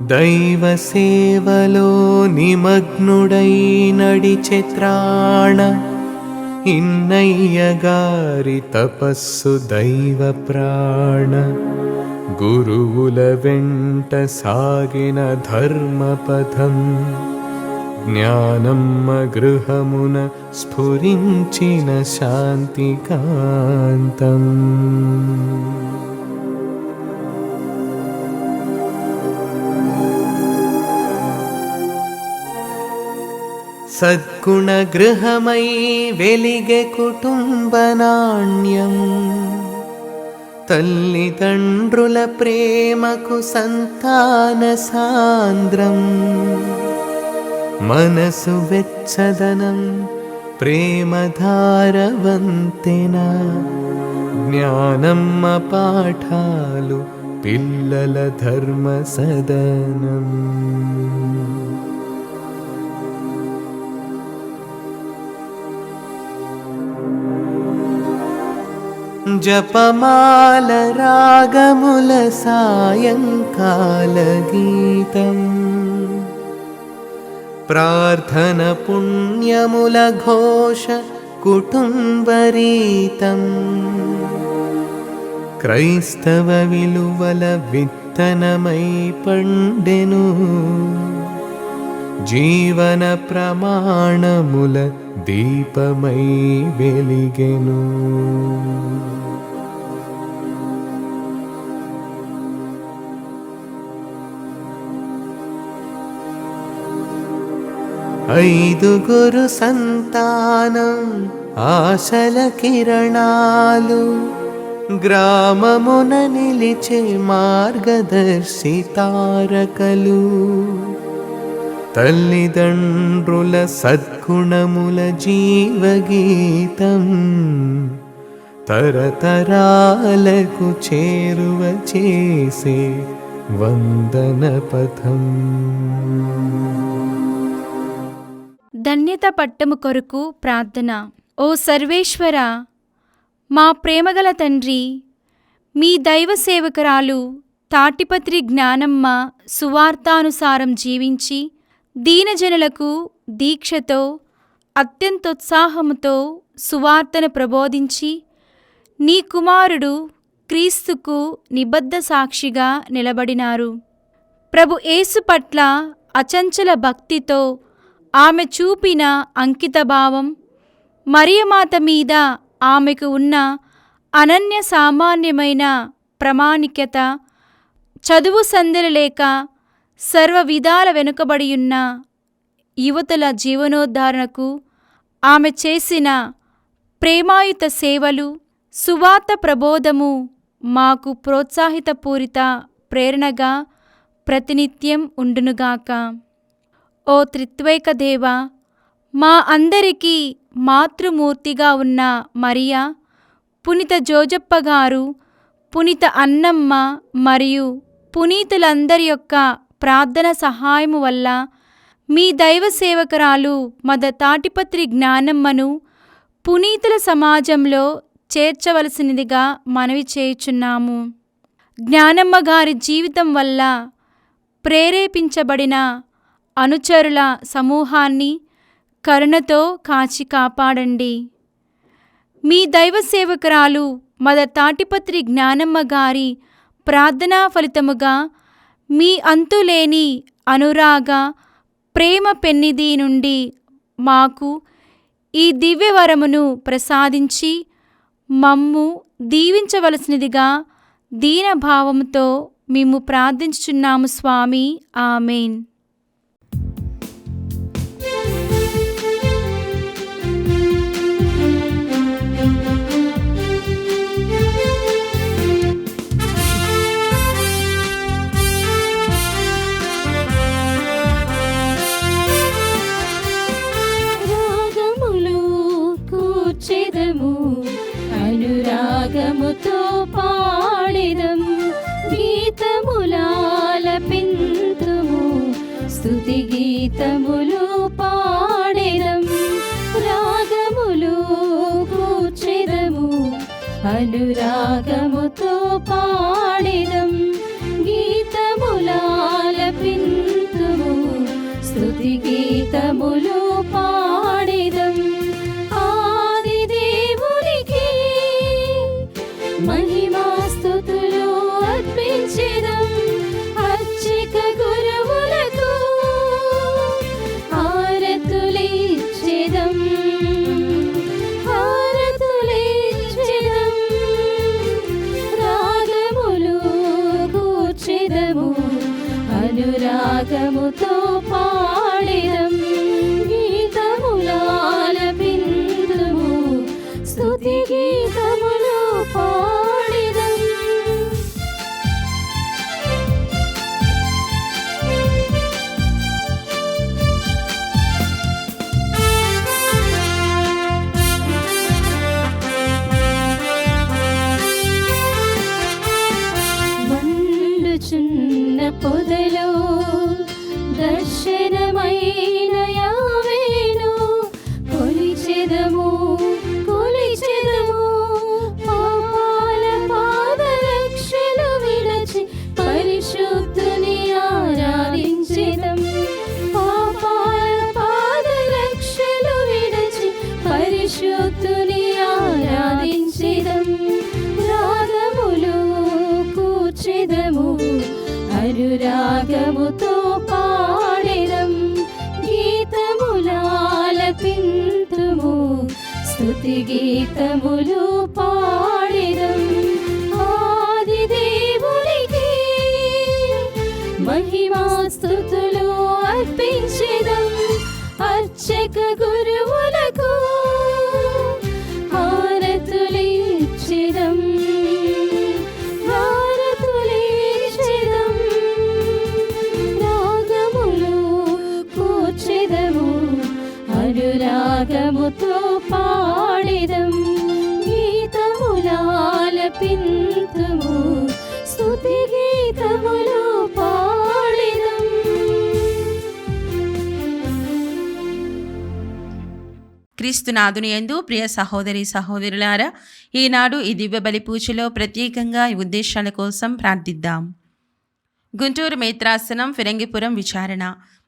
దైవ సేవలో నిమగ్నుడై నడిచె త్రాణ ఇన్నయ్య గారి తపస్సు దైవ ప్రాణ. గురువుల వెంట సాగిన ధర్మపథం జ్ఞానమ్మ గృహమున స్ఫురించిన శాంతికాంతం. సద్గుణ గృహమై వెలిగే కుటుంబ నాణ్యం. తల్లిదండ్రుల ప్రేమకు సంతాన సాంద్రం. మనసు వెచ్చదనం ప్రేమధారవంతెన. జ్ఞానమ్మ పాఠాలు పిల్లల ధర్మ సదనం. జపమాల రాగముల సాయంకాల గీతం. ప్రార్థన పుణ్యముల ఘోష కుటుంబరీతం. క్రైస్తవ విలువల విత్తనమై పండెను. జీవన ప్రమాణముల దీపమై వెలిగెను. ఐదుగురు సంతానం ఆశల కిరణాలు. గ్రామమున నిలిచే మార్గదర్శి తారకలు. తల్లిదండ్రుల సద్గుణముల జీవగీతం. తరతరాలకు చేరువ చేసే వందన పథం. ధన్యత పట్టము కొరకు ప్రార్థన. ఓ సర్వేశ్వర, మా ప్రేమగల తండ్రి, మీ దైవ సేవకురాలు తాటిపత్రి జ్ఞానమ్మ సువార్తానుసారం జీవించి దీనజనులకు దీక్షతో అత్యంతోత్సాహముతో సువార్తను ప్రబోధించి నీ కుమారుడు క్రీస్తుకు నిబద్ధ సాక్షిగా నిలబడినారు. ప్రభు యేసు పట్ల అచంచల భక్తితో ఆమె చూపిన అంకితభావం, మరియమాత మీద ఆమెకు ఉన్న అనన్య సామాన్యమైన ప్రామాణికత, చదువు సందెలు లేక సర్వ విధాల వెనుకబడియున్న యువతుల జీవనోద్ధరణకు ఆమె చేసిన ప్రేమాయుత సేవలు, సువార్త ప్రబోధము మాకు ప్రోత్సాహితపూరిత ప్రేరణగా ప్రతినిత్యం ఉండునుగాక. ఓ త్రిత్వైక దేవ, మా అందరికీ మాతృమూర్తిగా ఉన్న మరియా, పునీత జోజప్ప గారు, పునీత అన్నమ్మ మరియు పునీతులందరి యొక్క ప్రార్థన సహాయము వల్ల మీ దైవ సేవకురాలు మద తాటిపత్రి జ్ఞానమ్మను పునీతుల సమాజంలో చేర్చవలసినదిగా మనవి చేయుచున్నాము. జ్ఞానమ్మ గారి జీవితం వల్ల ప్రేరేపించబడిన అనుచరుల సమూహాన్ని కరుణతో కాచి కాపాడండి. మీ దైవ సేవకురాలు మద తాటిపత్రి జ్ఞానమ్మ గారి ప్రార్థనా ఫలితముగా మీ అంతులేని అనురాగ ప్రేమ పెన్నిధి నుండి మాకు ఈ దివ్యవరమును ప్రసాదించి మమ్ము దీవించవలసినదిగా దీనభావముతో మేము ప్రార్థించుచున్నాము స్వామి. ఆమెన్. అనురాగముతో పాడెదం, గీతములాలపింతుము, స్తుతి గీతములు పాడెదం. రాగములు కూర్చెదము, అనురాగముతో పాడెదం, గీతములాలపింతుము, అనురాగముతో పాడెదం. గీతములాలపింతుము, స్తుతి గీతములు పాడెదం. మండుచున్న పొదలో దర్శనమైన యావేను కొలిచెదము, కొలిచెదము. పాపాల పాదరక్షలు విడచి పరిశుద్ధుని ఆరాధించెదం. పాపాల పాదరక్షలు విడచి పరిశుద్ధుని ఆరాధించెదం. రాగములు కూర్చెదము, అనురాగముతో పాడెదం. గీతములాలపింతుము, స్తుతి గీతములు పాడెదం. ఆది దేవునికి మహిమాస్తుతులు అర్పించెదం. అర్చక గురువులకు హారతులిచ్చెదం, హారతులిచ్చెదం. రాగములు కూర్చెదము, అనురాగముతో పాడెదం. గీతములాలపింతుము, స్తుతి గీతములు పాడెదం. క్రీస్తునాథుని యందు ప్రియ సహోదరి సహోదరులారా, ఈనాడు ఈ దివ్య బలి పూజలో ప్రత్యేకంగా ఈ ఉద్దేశాల కోసం ప్రార్థిద్దాం. గుంటూరు మేత్రాసనం ఫిరంగిపురం విచారణ,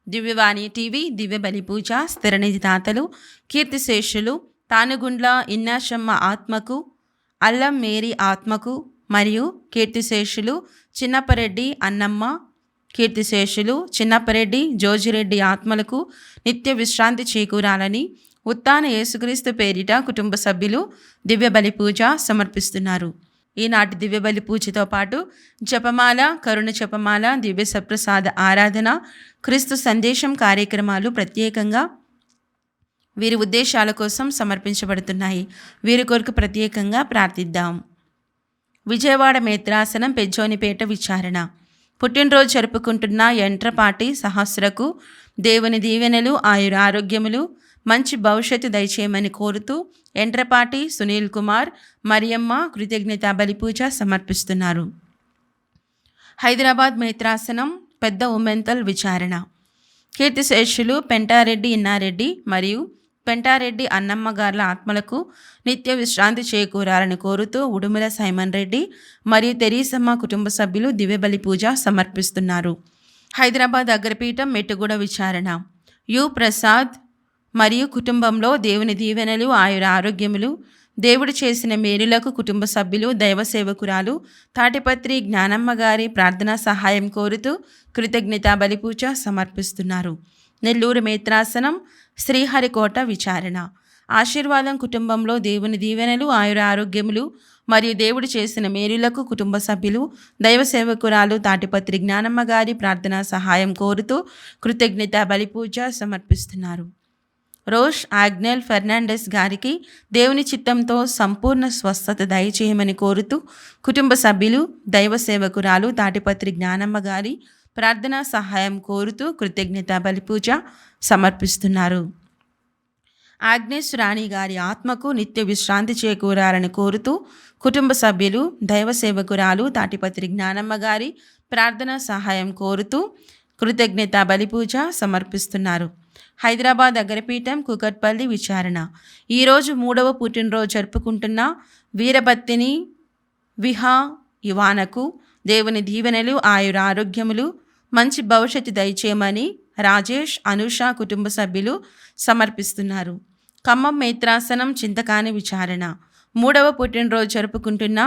దివ్యవాణి టీవీ దివ్య బలి పూజ స్థిరనిధి దాతలు కీర్తిశేషులు తానుగుండ్ల ఇన్నాశమ్మ ఆత్మకు, అల్లం మేరీ ఆత్మకు మరియు కీర్తిశేషులు చిన్నపరెడ్డి అన్నమ్మ, కీర్తిశేషులు చిన్నపరెడ్డి జోజిరెడ్డి ఆత్మలకు నిత్య విశ్రాంతి చేకూరాలని ఉత్తాన యేసుక్రీస్తు పేరిట కుటుంబ సభ్యులు దివ్య బలి పూజ సమర్పిస్తున్నారు. ఈనాటి దివ్య బలి పూజతో పాటు జపమాల, కరుణ జపమాల, దివ్య సప్రసాద ఆరాధన, క్రీస్తు సందేశం కార్యక్రమాలు ప్రత్యేకంగా వీరి ఉద్దేశాల కోసం సమర్పించబడుతున్నాయి. వీరి కొరకు ప్రత్యేకంగా ప్రార్థిద్దాం. విజయవాడ మేత్రాసనం పెజ్జోనిపేట విచారణ, పుట్టినరోజు జరుపుకుంటున్న యంట్రపాటి సహస్రకు దేవుని దీవెనలు, ఆయురారోగ్యములు, మంచి భవిష్యత్తు దయచేయమని కోరుతూ ఎంట్రపాటి సునీల్ కుమార్, మరియమ్మ కృతజ్ఞతా బలిపూజ సమర్పిస్తున్నారు. హైదరాబాద్ మేత్రాసనం పెద్ద ఉమెంతల్ విచారణ, కీర్తిశేషులు పెంటారెడ్డి ఇన్నారెడ్డి మరియు పెంటారెడ్డి అన్నమ్మ గార్ల ఆత్మలకు నిత్య విశ్రాంతి చేకూరాలని కోరుతూ ఉడుమల సైమన్ రెడ్డి మరియు తెరీసమ్మ కుటుంబ సభ్యులు దివ్య బలి పూజ సమర్పిస్తున్నారు. హైదరాబాద్ అగ్రపీఠం మెట్టుగూడ విచారణ, యు ప్రసాద్ మరియు కుటుంబంలో దేవుని దీవెనలు, ఆయుర ఆరోగ్యములు, దేవుడు చేసిన మేలులకు కుటుంబ సభ్యులు దైవ సేవకురాలు తాటిపత్రి జ్ఞానమ్మ గారి ప్రార్థనా సహాయం కోరుతూ కృతజ్ఞతా బలిపూజ సమర్పిస్తున్నారు. నెల్లూరు మేత్రాసనం శ్రీహరికోట విచారణ, ఆశీర్వాదం కుటుంబంలో దేవుని దీవెనలు, ఆయుర ఆరోగ్యములు మరియు దేవుడు చేసిన మేలులకు కుటుంబ సభ్యులు దైవ సేవకురాలు తాటిపత్రి జ్ఞానమ్మ గారి ప్రార్థనా సహాయం కోరుతూ కృతజ్ఞతా బలిపూజ సమర్పిస్తున్నారు. రోష్ ఆగ్నెల్ ఫెర్నాండెస్ గారికి దేవుని చిత్తంతో సంపూర్ణ స్వస్థత దయచేయమని కోరుతూ కుటుంబ సభ్యులు దైవ సేవకురాలు తాటిపత్రి జ్ఞానమ్మ గారి ప్రార్థనా సహాయం కోరుతూ కృతజ్ఞతా బలిపూజ సమర్పిస్తున్నారు. ఆగ్నేస్ రాణి గారి ఆత్మకు నిత్య విశ్రాంతి చేకూరాలని కోరుతూ కుటుంబ సభ్యులు దైవ సేవకురాలు తాటిపత్రి జ్ఞానమ్మ గారి ప్రార్థనా సహాయం కోరుతూ కృతజ్ఞతా బలిపూజ సమర్పిస్తున్నారు. హైదరాబాద్ అగ్రపీఠం కుకట్పల్లి విచారణ, ఈరోజు 3వ పుట్టినరోజు జరుపుకుంటున్న వీరభత్తిని విహా ఇవానకు దేవుని దీవెనలు, ఆయుర ఆరోగ్యములు, మంచి భవిష్యత్తు దయచేయమని రాజేష్, అనూష కుటుంబ సభ్యులు సమర్పిస్తున్నారు. ఖమ్మం మేత్రాసనం చింతకాని విచారణ, 3వ పుట్టినరోజు జరుపుకుంటున్న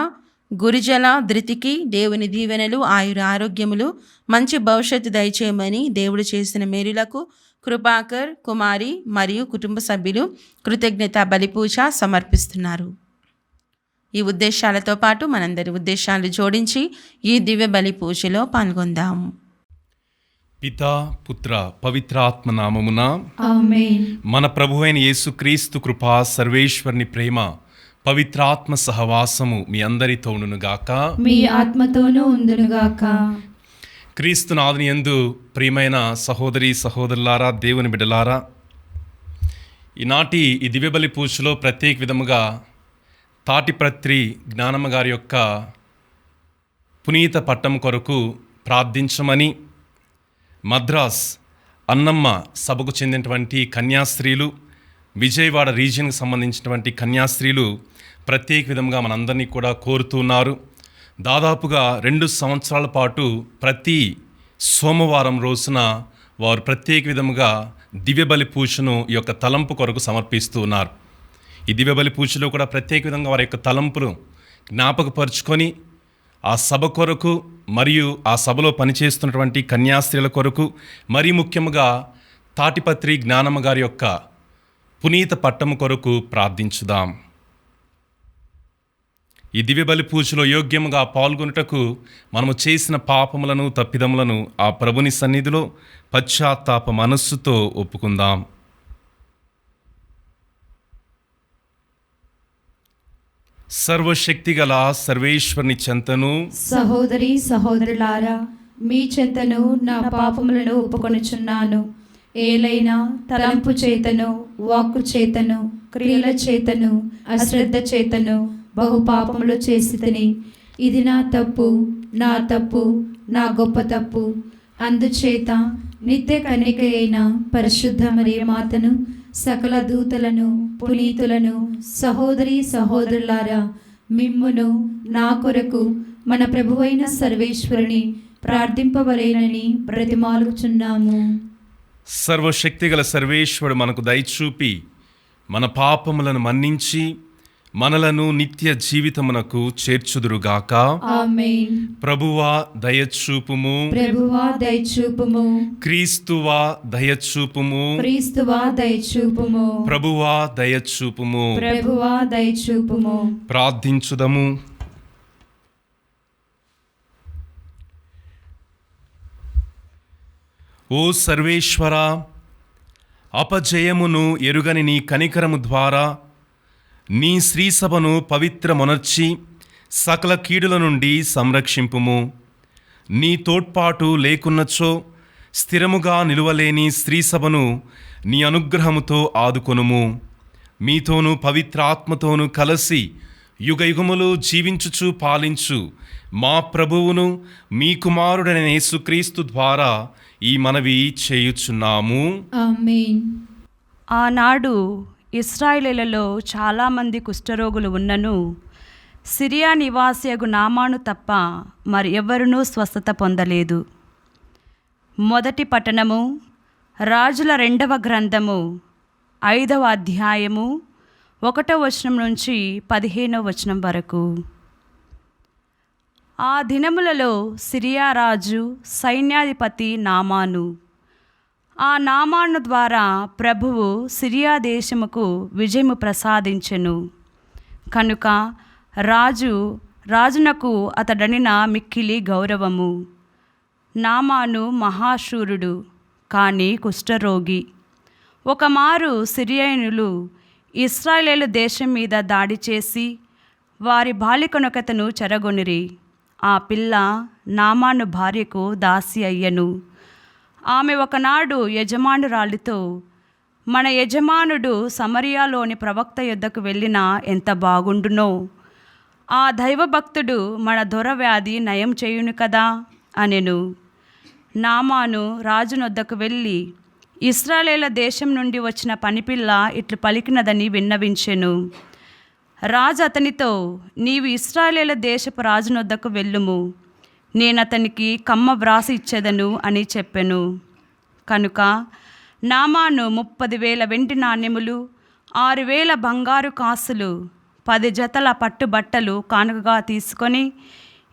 గురిజల ధృతికి దేవుని దీవెనలు, ఆయుర ఆరోగ్యములు, మంచి భవిష్యత్తు దయచేయమని దేవుడు చేసిన మేలులకు కృపాకర్, కుమారి మరియు కుటుంబ సభ్యులు కృతజ్ఞతా బలిపూజ సమర్పిస్తున్నారు. ఈ ఉద్దేశాలతో పాటు మనందరి ఉద్దేశాలు జోడించి ఈ దివ్య బలి పూజలో పాల్గొందాం. పితా పుత్ర పవిత్రాత్మ నామమున ఆమేన్. మన ప్రభువైన యేసుక్రీస్తు కృపా సర్వేశ్వరుని ప్రేమ పవిత్రాత్మ సహవాసము మీ అందరితో ఉండునుగాక. మీ ఆత్మతోనూ ఉండునుగాక. క్రీస్తునాథుని యందు ప్రియమైన సహోదరి సహోదరులారా, దేవుని బిడ్డలారా, ఈనాటి ఈ దివ్యబలి పూజలో ప్రత్యేక విధముగా తాటిపత్రి జ్ఞానమ్మ గారి యొక్క పునీత పట్టం కొరకు ప్రార్థించమని మద్రాస్ అన్నమ్మ సభకు చెందినటువంటి కన్యాస్త్రీలు, విజయవాడ రీజియన్కి సంబంధించినటువంటి కన్యాస్త్రీలు ప్రత్యేక విధంగా మనందరినీ కూడా కోరుతున్నారు. దాదాపుగా 2 సంవత్సరాల పాటు ప్రతి సోమవారం రోజున వారు ప్రత్యేక విధముగా దివ్యబలి పూజను ఈ యొక్క తలంపు కొరకు సమర్పిస్తూ ఉన్నారు. ఈ దివ్యబలి పూజలో కూడా ప్రత్యేక విధంగా వారి యొక్క తలంపులు జ్ఞాపకపరుచుకొని ఆ సభ కొరకు మరియు ఆ సభలో పనిచేస్తున్నటువంటి కన్యాస్త్రీల కొరకు, మరీ ముఖ్యంగా తాటిపత్రి జ్ఞానమ్మ గారి యొక్క పునీత పట్టము కొరకు ప్రార్థించుదాం. ఈ దివ్యబలి పూజలో యోగ్యముగా పాల్గొనుటకు మనము చేసిన పాపములను తప్పిదములను ఆ ప్రభుని సన్నిధిలో పశ్చాత్తాప మనస్సుతో ఒప్పుకుందాం. సర్వశక్తిగల సర్వేశ్వరుని చెంతను సహోదరి సహోదరులారా, మీ చెంతను నా పాపములను ఒప్పుకొనుచున్నాను. ఏలైనా తలంపు చేతను, వాక్కు చేతను, క్రియల చేతను, అశ్రద్ధ చేతను బహు పాపములు చేసితిని. ఇది నా తప్పు, నా గొప్ప తప్పు. అందుచేత నిత్య కన్యక అయిన పరిశుద్ధ మరియమాతను, సకల దూతలను, పునీతులను, సహోదరి సహోదరులారా, మిమ్మును నా కొరకు మన ప్రభువైన సర్వేశ్వరుని ప్రార్థింపవలేనని బ్రతిమాలుచున్నాము. సర్వశక్తిగల సర్వేశ్వరుడు మనకు దయచూపి మన పాపములను మన్నించి మనలను నిత్య జీవితమునకు చేర్చుదురుగాక. ఆమేన్. ప్రభువా దయచూపుము, ప్రభువా దయచూపుము, క్రీస్తువా దయచూపుము, క్రీస్తువా దయచూపుము, ప్రభువా దయచూపుము. ప్రభువా దయచూపుము. ప్రార్థించుదము. ఓ సర్వేశ్వరా, అపజయమును ఎరుగని నీ కనికరము ద్వారా నీ శ్రీసభను పవిత్రమునర్చి సకల కీడుల నుండి సంరక్షింపుము. నీ తోడ్పాటు లేకున్నచో స్థిరముగా నిలువలేని శ్రీసభను నీ అనుగ్రహముతో ఆదుకొనుము. మీతోనూ పవిత్రాత్మతోనూ కలసి యుగయుగములు జీవించుచు పాలించు మా ప్రభువును మీ కుమారుడైన యేసుక్రీస్తు ద్వారా ఈ మనవి చేయుచున్నాము. ఆమేన్. ఆనాడు ఇశ్రాయేలీలలో చాలామంది కుష్ఠరోగులు ఉన్నను సిరియా నివాసియగు నామాను తప్ప మరి ఎవ్వరునూ స్వస్థత పొందలేదు. మొదటి పట్టణము రాజుల 2వ గ్రంథము 5వ అధ్యాయము 1వ వచనం నుంచి 15వ వచనం వరకు. ఆ దినములలో సిరియా రాజు సైన్యాధిపతి నామాను. ఆ నామాను ద్వారా ప్రభువు సిరియా దేశముకు విజయము ప్రసాదించెను. కనుక రాజునకు అతడనిన మిక్కిలి గౌరవము. నామాను మహాశూరుడు, కానీ కుష్ఠరోగి. ఒకమారు సిరియనులు ఇశ్రాయేలు దేశం మీద దాడి చేసి వారి బాలికనొకతను చెరగొనిరి. ఆ పిల్ల నామాను భార్యకు దాసి అయ్యను. ఆమె ఒకనాడు యజమానురాలితో, మన యజమానుడు సమరియాలోని ప్రవక్త యొద్దకు వెళ్ళినా ఎంత బాగుండునో, ఆ దైవభక్తుడు మన దొరవ్యాధి నయం చేయును కదా అనెను. నామాను రాజునొద్దకు వెళ్ళి ఇశ్రాయేలు దేశం నుండి వచ్చిన పనిపిల్ల ఇట్లు పలికినదని విన్నవించెను. రాజు అతనితో, నీవు ఇశ్రాయేలు దేశపు రాజునొద్దకు వెళ్ళుము, నేనతనికి కమ్మ వ్రాసి ఇచ్చేదను అని చెప్పెను. కనుక నామాను 30,000 వెండి నాణ్యములు, 6,000 బంగారు కాసులు, 10 జతల పట్టుబట్టలు కానుకగా తీసుకొని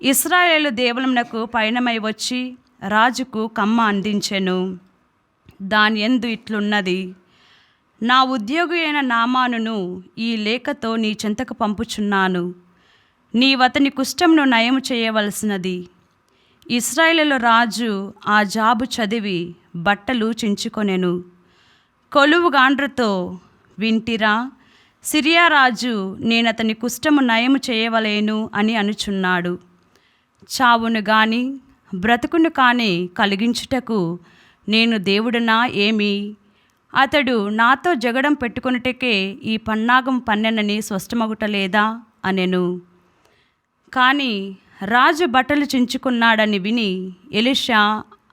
ఇశ్రాయేలు దేవులమునకు పయనమై వచ్చి రాజుకు కమ్మ అందించెను. దాని యందు ఇట్లున్నది, నా ఉద్యోగి అయిన నామానును ఈ లేఖతో నీ చెంతకు పంపుచున్నాను. నీవతని కుష్ఠమును నయము చేయవలసినది. ఇశ్రాయేలు రాజు ఆ జాబు చదివి బట్టలు చించుకొనెను. కొలువుగాండ్రతో, వింటిరా, సిరియా రాజు నేనతని కుష్ఠము నయము చేయవలేను అని అనుచున్నాడు. చావును గాని బ్రతుకును కాని కలిగించుటకు నేను దేవుడనా ఏమి? అతడు నాతో జగడం పెట్టుకొనుటకే ఈ పన్నాగం పన్నెనని స్పష్టమగుటలేదా అనెను. కానీ రాజు బట్టలు చించుకున్నాడని విని ఎలీషా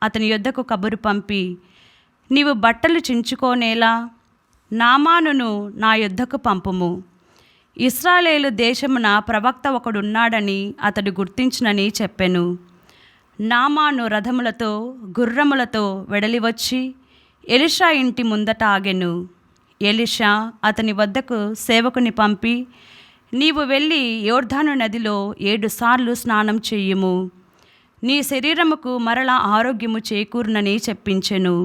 అతని యొద్దకు కబురు పంపి, నీవు బట్టలు చించుకోనేలా? నామానును నా యొద్దకు పంపుము. ఇశ్రాయేలు దేశమున ప్రవక్త ఒకడున్నాడని అతడు గుర్తించునని చెప్పెను. నామాను రథములతో గుర్రములతో వెడలి వచ్చి ఎలీషా ఇంటి ముందట ఆగెను. ఎలీషా అతని వద్దకు సేవకుని పంపి, నీవు వెళ్ళి యోర్దాను నదిలో 7 సార్లు స్నానం చెయ్యుము, నీ శరీరముకు మరలా ఆరోగ్యము చేకూరునని చెప్పించెను.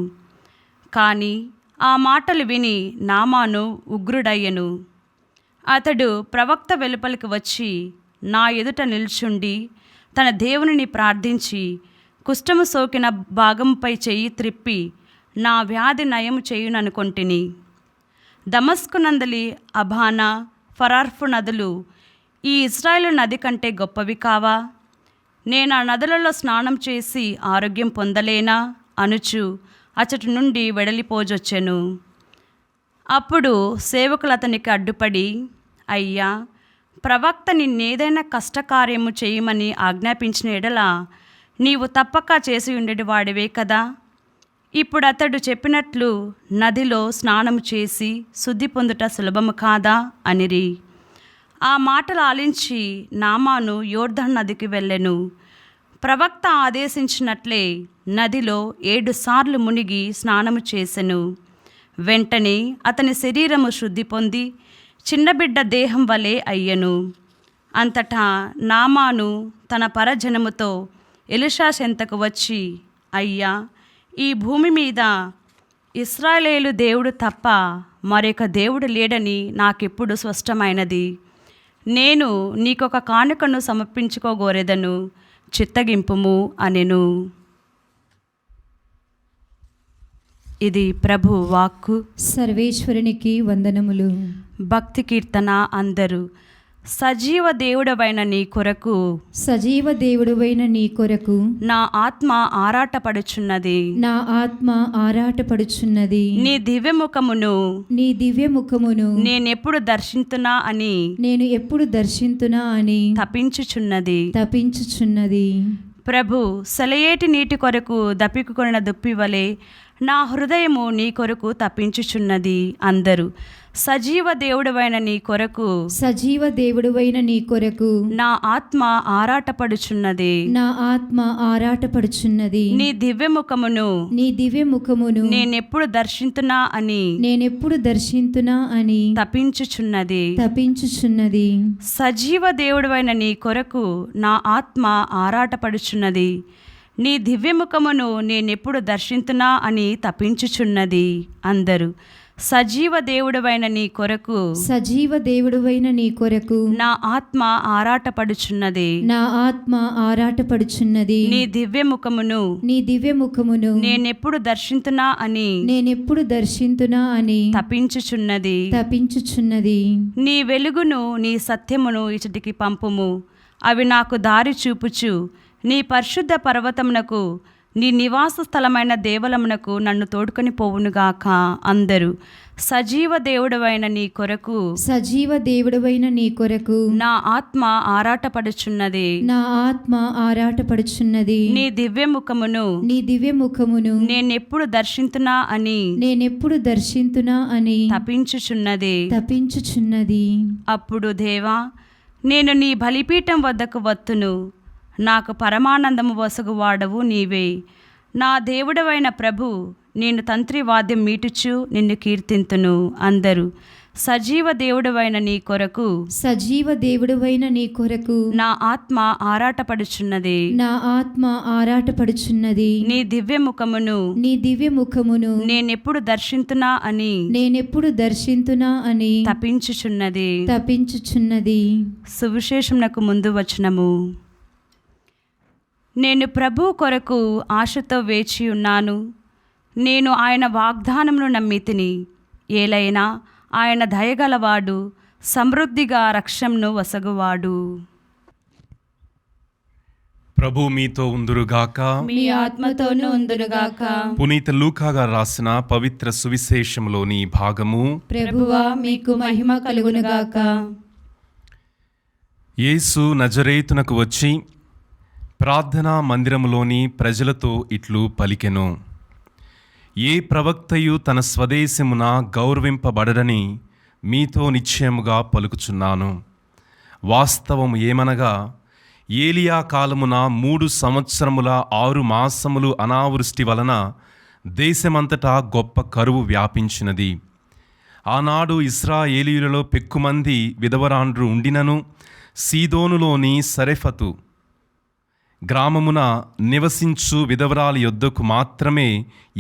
కానీ ఆ మాటలు విని నామాను ఉగ్రుడయ్యెను. అతడు ప్రవక్త వెలుపలికి వచ్చి నా ఎదుట నిల్చుండి తన దేవునిని ప్రార్థించి కుష్ఠము సోకిన భాగంపై చెయ్యి త్రిప్పి నా వ్యాధి నయము చేయుననుకొంటిని. దమస్కునందలి అబానా, ఫరార్ఫు నదులు ఈ ఇశ్రాయేలు నది కంటే గొప్పవి కావా? నేను ఆ నదులలో స్నానం చేసి ఆరోగ్యం పొందలేనా అనుచు అచటి నుండి వెడలిపోజొచ్చెను. అప్పుడు సేవకులు అతనికి అడ్డుపడి, అయ్యా, ప్రవక్త నిన్నేదైనా కష్టకార్యము చేయమని ఆజ్ఞాపించిన ఎడల నీవు తప్పక చేసి ఉండేటి వాడివే కదా. ఇప్పుడు అతడు చెప్పినట్లు నదిలో స్నానము చేసి శుద్ధి పొందుట సులభము కాదా అనిరి. ఆ మాటలు ఆలించి నామాను యోర్దాను నదికి వెళ్ళెను. ప్రవక్త ఆదేశించినట్లే నదిలో 7 సార్లు మునిగి స్నానము చేసెను. వెంటనే అతని శరీరము శుద్ధి పొంది చిన్నబిడ్డ దేహం వలె అయ్యెను. అంతటా నామాను తన పరజనముతో ఎలీషా చెంతకు వచ్చి, అయ్యా, ఈ భూమి మీద ఇశ్రాయేలు దేవుడు తప్ప మరొక దేవుడు లేడని నాకెప్పుడు స్పష్టమైనది. నేను నీకొక కానుకను సమర్పించుకోగోరెదను, చిత్తగింపుము అనెను. ఇది ప్రభు వాక్కు. సర్వేశ్వరునికి వందనములు. భక్తి కీర్తన అందరూ. సజీవ దేవుడవైన నీ కొరకు, సజీవ దేవుడువైన నీ కొరకు నా ఆత్మ ఆరాటపడుచున్నది, నా ఆత్మ ఆరాటపడుచున్నది. నీ దివ్యముఖమును, నీ దివ్యముఖమును నేనెప్పుడు దర్శింతునా అని, నేను ఎప్పుడు దర్శింతునా అని తపించుచున్నది. ప్రభు సెలయేటి నీటి కొరకు దప్పికొనిన దుప్పివలే నా హృదయము నీ కొరకు తప్పించుచున్నది. అందరూ. సజీవ దేవుడవైన నీ కొరకు, సజీవ దేవుడువైన నీ కొరకు నా ఆత్మ ఆరాటపడుచున్నది, నా ఆత్మ ఆరాటపడుచున్నది. నీ దివ్యముఖమును, నీ దివ్యముఖమును నేనెప్పుడు దర్శింతునా అని, నేనెప్పుడు దర్శింతునా అని తపించుచున్నది. సజీవ దేవుడవైన నీ కొరకు నా ఆత్మ ఆరాటపడుచున్నది, నీ దివ్యముఖమును నేనెప్పుడు దర్శింతునా అని తపించుచున్నది. అందరూ. సజీవ దేవుడవైన నీ కొరకు, సజీవ దేవుడువైన నీ కొరకు నా ఆత్మ ఆరాటపడుచున్నది, నా ఆత్మ ఆరాటపడుచున్నది. నీ దివ్యముఖమును, నీ దివ్యముఖమును నేనెప్పుడు దర్శింతునా అని, నేనెప్పుడు దర్శింతునా అని తపించుచున్నది. నీ వెలుగును, నీ సత్యమును ఇచటికి పంపుము, అవి నాకు దారి చూపుచు నీ పరిశుద్ధ పర్వతమునకు, నీ నివాస స్థలమైన దేవలమునకు నన్ను తోడుకొని పోవునుగాక. అందరూ. సజీవ దేవుడవైన నీ కొరకు, సజీవ దేవుడవైన నీ కొరకు నా ఆత్మ ఆరాటపడుచున్నది, నా ఆత్మ ఆరాటపడుచున్నది. నీ దివ్యముఖమును, నీ దివ్యముఖమును నేనెప్పుడు దర్శింతునా అని, నేనెప్పుడు దర్శింతునా అని తపించుచున్నది. అప్పుడు దేవా, నేను నీ బలిపీఠం వద్దకు వత్తును, నాకు పరమానందము వసగు వాడవు నీవే. నా దేవుడవైన ప్రభు, నేను తంత్రి వాద్యం మీటుచు నిన్ను కీర్తింతును. అందరూ. సజీవ దేవుడవైన నీ కొరకు, సజీవ దేవుడవైన నీ కొరకు నా ఆత్మ ఆరాటపడుచున్నది, నా ఆత్మ ఆరాటపడుచున్నది. నీ దివ్యముఖమును, నీ దివ్యముఖమును నేనెప్పుడు దర్శింతునా అని, నేనెప్పుడు దర్శింతునా అని తపించుచున్నది. సువిశేషమునకు ముందు వచనము. నేను ప్రభు కొరకు ఆశతో వేచి ఉన్నాను. నేను ఆయన వాగ్దానమును నమ్మితిని. ఏలైనా ఆయన దయగలవాడు, సమృద్ధిగా రక్షణను వసగువాడు. ప్రభు మీతో ఉందురుగాక. మీ ఆత్మతోనూ ఉందురుగాక. పునీత లూకా గారు రాసిన పవిత్ర సువిశేషంలోని భాగము. ప్రభువా మీకు మహిమ కలుగునుగాక. యేసు నజరేతునకు వచ్చి ప్రార్థనా మందిరములోని ప్రజలతో ఇట్లు పలికెను. ఏ ప్రవక్తయు తన స్వదేశమున గౌరవింపబడడని మీతో నిశ్చయముగా పలుకుచున్నాను. వాస్తవము ఏమనగా ఏలియా కాలమున 3 సంవత్సరముల 6 మాసములు అనావృష్టి వలన దేశమంతటా గొప్ప కరువు వ్యాపించినది. ఆనాడు ఇశ్రాయేలీయులలో పెక్కుమంది విధవరాండ్రు ఉండినను సీదోనులోని సరెఫతు గ్రామమున నివసించు విధవరాలి యొద్దకు మాత్రమే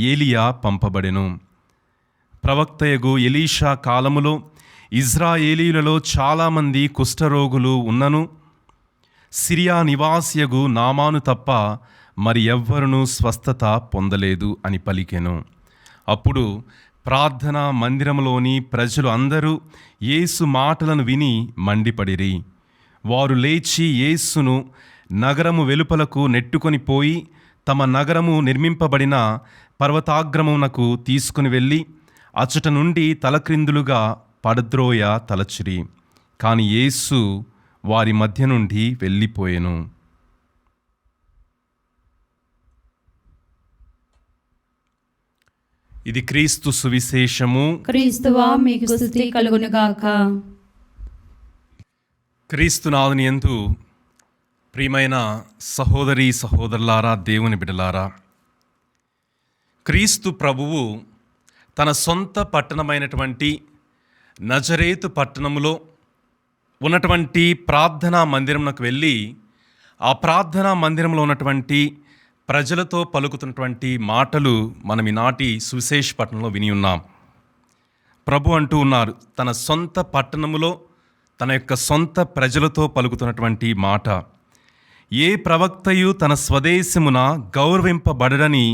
ఏలియా పంపబడెను. ప్రవక్తయగు ఎలీషా కాలములో ఇశ్రాయేలీయులలో చాలామంది కుష్ఠరోగులు ఉన్నను సిరియా నివాసియగు నామాను తప్ప మరి ఎవ్వరునూ స్వస్థత పొందలేదు అని పలికెను. అప్పుడు ప్రార్థనా మందిరములోని ప్రజలు అందరూ యేసు మాటలను విని మండిపడిరి. వారు లేచి యేసును నగరము వెలుపలకు నెట్టుకొని పోయి తమ నగరము నిర్మింపబడిన పర్వతాగ్రమునకు తీసుకుని వెళ్ళి అచ్చట నుండి తలక్రిందులుగా పడద్రోయ తలచిరి. కాని యేసు వారి మధ్య నుండి వెళ్ళిపోయెను. ఇది క్రీస్తు సువిశేషము. క్రీస్తువా మీకు స్తుతి కలుగునుగాక. క్రీస్తునాథుని యందు ప్రియమైన సహోదరీ సహోదరులారా, దేవుని బిడ్డలారా, క్రీస్తు ప్రభువు తన సొంత పట్టణమైనటువంటి నజరేతు పట్టణములో ఉన్నటువంటి ప్రార్థనా మందిరమునకు వెళ్ళి ఆ ప్రార్థనా మందిరంలో ఉన్నటువంటి ప్రజలతో పలుకుతున్నటువంటి మాటలు మనం ఈనాటి సువిశేష పట్టణంలో విని ఉన్నాం. ప్రభు అంటూ ఉన్నారు, తన సొంత పట్టణములో తన యొక్క సొంత ప్రజలతో పలుకుతున్నటువంటి మాట. ఏ ప్రవక్తయు తన స్వదేశమున గౌరవింపబడడని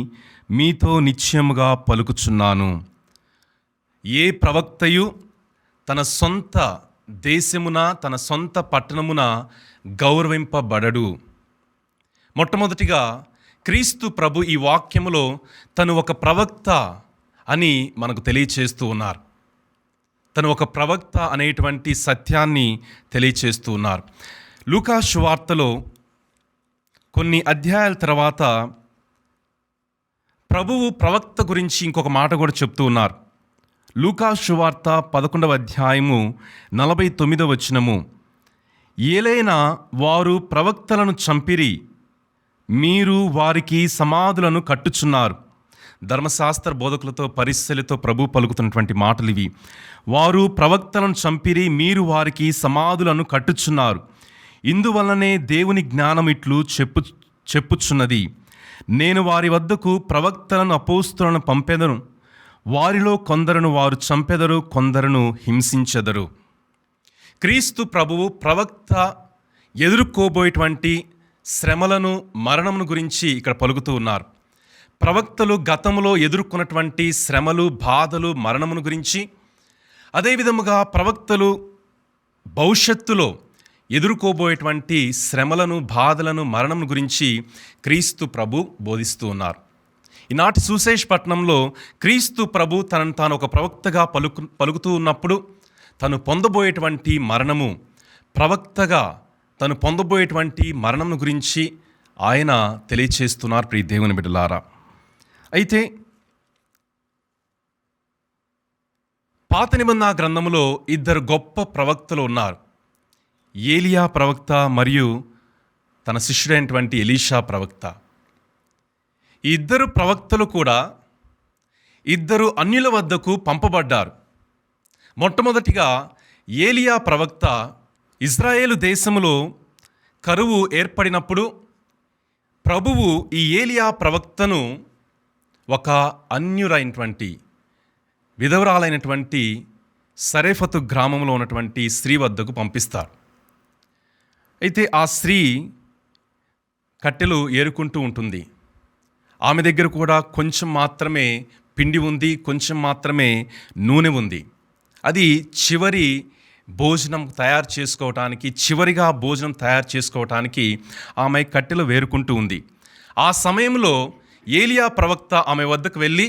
మీతో నిశ్చయముగా పలుకుచున్నాను. ఏ ప్రవక్తయు తన సొంత దేశమున తన సొంత పట్టణమున గౌరవింపబడడు. మొట్టమొదటిగా క్రీస్తు ప్రభు ఈ వాక్యములో తను ఒక ప్రవక్త అని మనకు తెలియచేస్తూ ఉన్నారు. తను ఒక ప్రవక్త అనేటువంటి సత్యాన్ని తెలియచేస్తూ ఉన్నారు. లూకా సువార్తలో కొన్ని అధ్యాయాల తర్వాత ప్రభువు ప్రవక్త గురించి ఇంకొక మాట కూడా చెప్తూ ఉన్నారు. లూకా సువార్త 11వ అధ్యాయము 49వ వచనము, ఏలైనా వారు ప్రవక్తలను చంపిరి, మీరు వారికి సమాధులను కట్టుచున్నారు. ధర్మశాస్త్ర బోధకులతో పరిశీలతో ప్రభు పలుకుతున్నటువంటి మాటలు ఇవి. వారు ప్రవక్తలను చంపిరి, మీరు వారికి సమాధులను కట్టుచున్నారు. ఇందువలనే దేవుని జ్ఞానం ఇట్లు చెప్పుచున్నది, నేను వారి వద్దకు ప్రవక్తలను అపోస్తులను పంపెదను, వారిలో కొందరును వారు చంపెదరు, కొందరును హింసించెదరు. క్రీస్తు ప్రభువు ప్రవక్త ఎదుర్కోబోయేటువంటి శ్రమలను మరణమును గురించి ఇక్కడ పలుకుతూ ఉన్నారు. ప్రవక్తలు గతంలో ఎదుర్కొన్నటువంటి శ్రమలు, బాధలు, మరణమును గురించి, అదేవిధముగా ప్రవక్తలు భవిష్యత్తులో ఎదుర్కోబోయేటువంటి శ్రమలను, బాధలను, మరణమును గురించి క్రీస్తు ప్రభు బోధిస్తూ ఉన్నారు. ఈనాటి సువిశేష పట్టణంలో క్రీస్తు ప్రభు తనను తాను ఒక ప్రవక్తగా పలుకుతూ ఉన్నప్పుడు తను పొందబోయేటువంటి మరణము, ప్రవక్తగా తను పొందబోయేటువంటి మరణం గురించి ఆయన తెలియచేస్తున్నారు. ప్రియ దేవుని బిడ్డలారా, అయితే పాత నిబంధన గ్రంథములో 2 గొప్ప ప్రవక్తలు ఉన్నారు. ఏలియా ప్రవక్త మరియు తన శిష్యుడైనటువంటి ఎలీషా ప్రవక్త. ఈ 2 ప్రవక్తలు కూడా 2 అన్యుల వద్దకు పంపబడ్డారు. మొట్టమొదటిగా ఏలియా ప్రవక్త ఇజ్రాయేలు దేశములో కరువు ఏర్పడినప్పుడు ప్రభువు ఈ ఏలియా ప్రవక్తను ఒక అన్యురైనటువంటి విధవరాలైనటువంటి సరెఫతు గ్రామంలో ఉన్నటువంటి స్త్రీ వద్దకు పంపిస్తారు. అయితే ఆ స్త్రీ కట్టెలు ఏరుకుంటూ ఉంటుంది. ఆమె దగ్గర కూడా కొంచెం మాత్రమే పిండి ఉంది, కొంచెం మాత్రమే నూనె ఉంది. అది చివరి భోజనం తయారు చేసుకోవటానికి, చివరిగా భోజనం తయారు చేసుకోవటానికి ఆమె కట్టెలు వేరుకుంటూ ఉంది. ఆ సమయంలో ఏలియా ప్రవక్త ఆమె వద్దకు వెళ్ళి,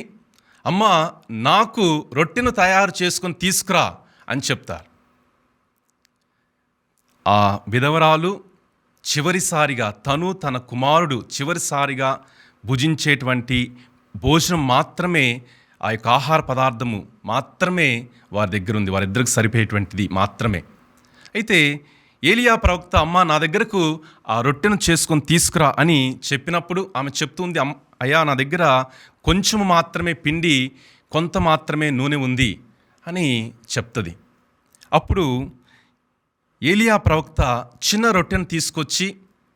అమ్మా, నాకు రొట్టెను తయారు చేసుకొని తీసుకురా అని చెప్తారు. ఆ విధవరాలు చివరిసారిగా తను తన కుమారుడు చివరిసారిగా భుజించేటువంటి భోజనం మాత్రమే, ఆ యొక్క ఆహార పదార్థము మాత్రమే వారి దగ్గర ఉంది, వారిద్దరికి సరిపోయేటువంటిది మాత్రమే. అయితే ఏలియా ప్రవక్త, అమ్మ, నా దగ్గరకు ఆ రొట్టెను చేసుకొని తీసుకురా అని చెప్పినప్పుడు ఆమె చెప్తుంది, అయ్యా, నా దగ్గర కొంచెం మాత్రమే పిండి, కొంత మాత్రమే నూనె ఉంది అని చెప్తుంది. అప్పుడు ఏలియా ప్రవక్త చిన్న రొట్టెను తీసుకొచ్చి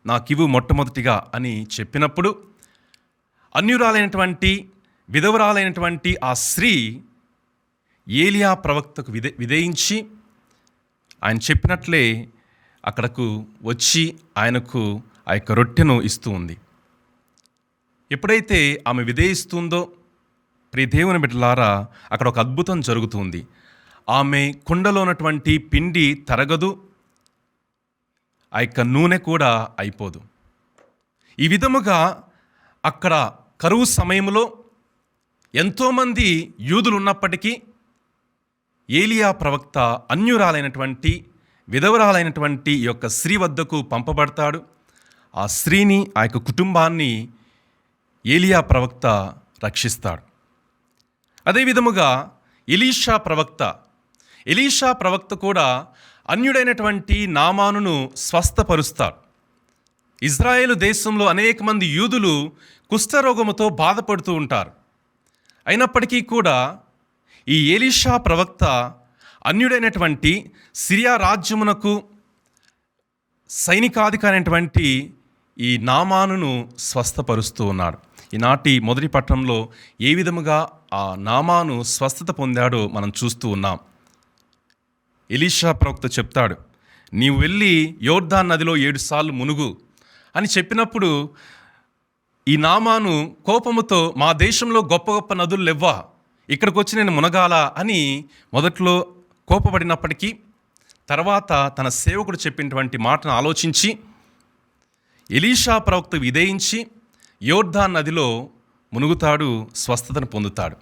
నాకివ్వు మొట్టమొదటిగా అని చెప్పినప్పుడు అన్యురాలైనటువంటి విధవరాలైనటువంటి ఆ స్త్రీ ఏలియా ప్రవక్తకు విధేయించి ఆయన చెప్పినట్లే అక్కడకు వచ్చి ఆయనకు ఆ యొక్క రొట్టెను ఇస్తూ ఉంది. ఎప్పుడైతే ఆమె విధేయిస్తుందో ప్రియ దేవుని బిడ్డలారా, అక్కడ ఒక అద్భుతం జరుగుతుంది. ఆమె కుండలో ఉన్నటువంటి పిండి తరగదు, ఆ యొక్క నూనె కూడా అయిపోదు. ఈ విధముగా అక్కడ కరువు సమయంలో ఎంతోమంది యూదులు ఉన్నప్పటికీ ఏలియా ప్రవక్త అన్యురాలైనటువంటి విధవరాలైనటువంటి ఈ యొక్క స్త్రీ వద్దకు పంపబడతాడు. ఆ స్త్రీని, ఆ యొక్క కుటుంబాన్ని ఏలియా ప్రవక్త రక్షిస్తాడు. అదేవిధముగా ఎలీషా ప్రవక్త కూడా అన్యుడైనటువంటి నామానును స్వస్థపరుస్తాడు. ఇజ్రాయేలు దేశంలో అనేక మంది యూదులు కుష్ఠరోగముతో బాధపడుతూ ఉంటారు. అయినప్పటికీ కూడా ఈ ఎలీషా ప్రవక్త అన్యుడైనటువంటి సిరియా రాజ్యమునకు సైనికాధికారి అయినటువంటి ఈ నామానును స్వస్థపరుస్తూ ఉన్నాడు. ఈనాటి మొదటి పట్టణంలో ఏ విధముగా ఆ నామాను స్వస్థత పొందాడో మనం చూస్తూ ఉన్నాం. ఎలీషా ప్రవక్త చెప్తాడు, నీవు వెళ్ళి యోర్దాన్ నదిలో 7 సార్లు మునుగు అని చెప్పినప్పుడు ఈ నామాను కోపముతో, మా దేశంలో గొప్ప గొప్ప నదులు లేవ్వా, ఇక్కడికి వచ్చి నేను మునగాల అని మొదట్లో కోపపడినప్పటికీ తర్వాత తన సేవకుడు చెప్పినటువంటి మాటను ఆలోచించి ఎలీషా ప్రవక్త విధేయించి యోర్దాన్ నదిలో మునుగుతాడు, స్వస్థతను పొందుతాడు.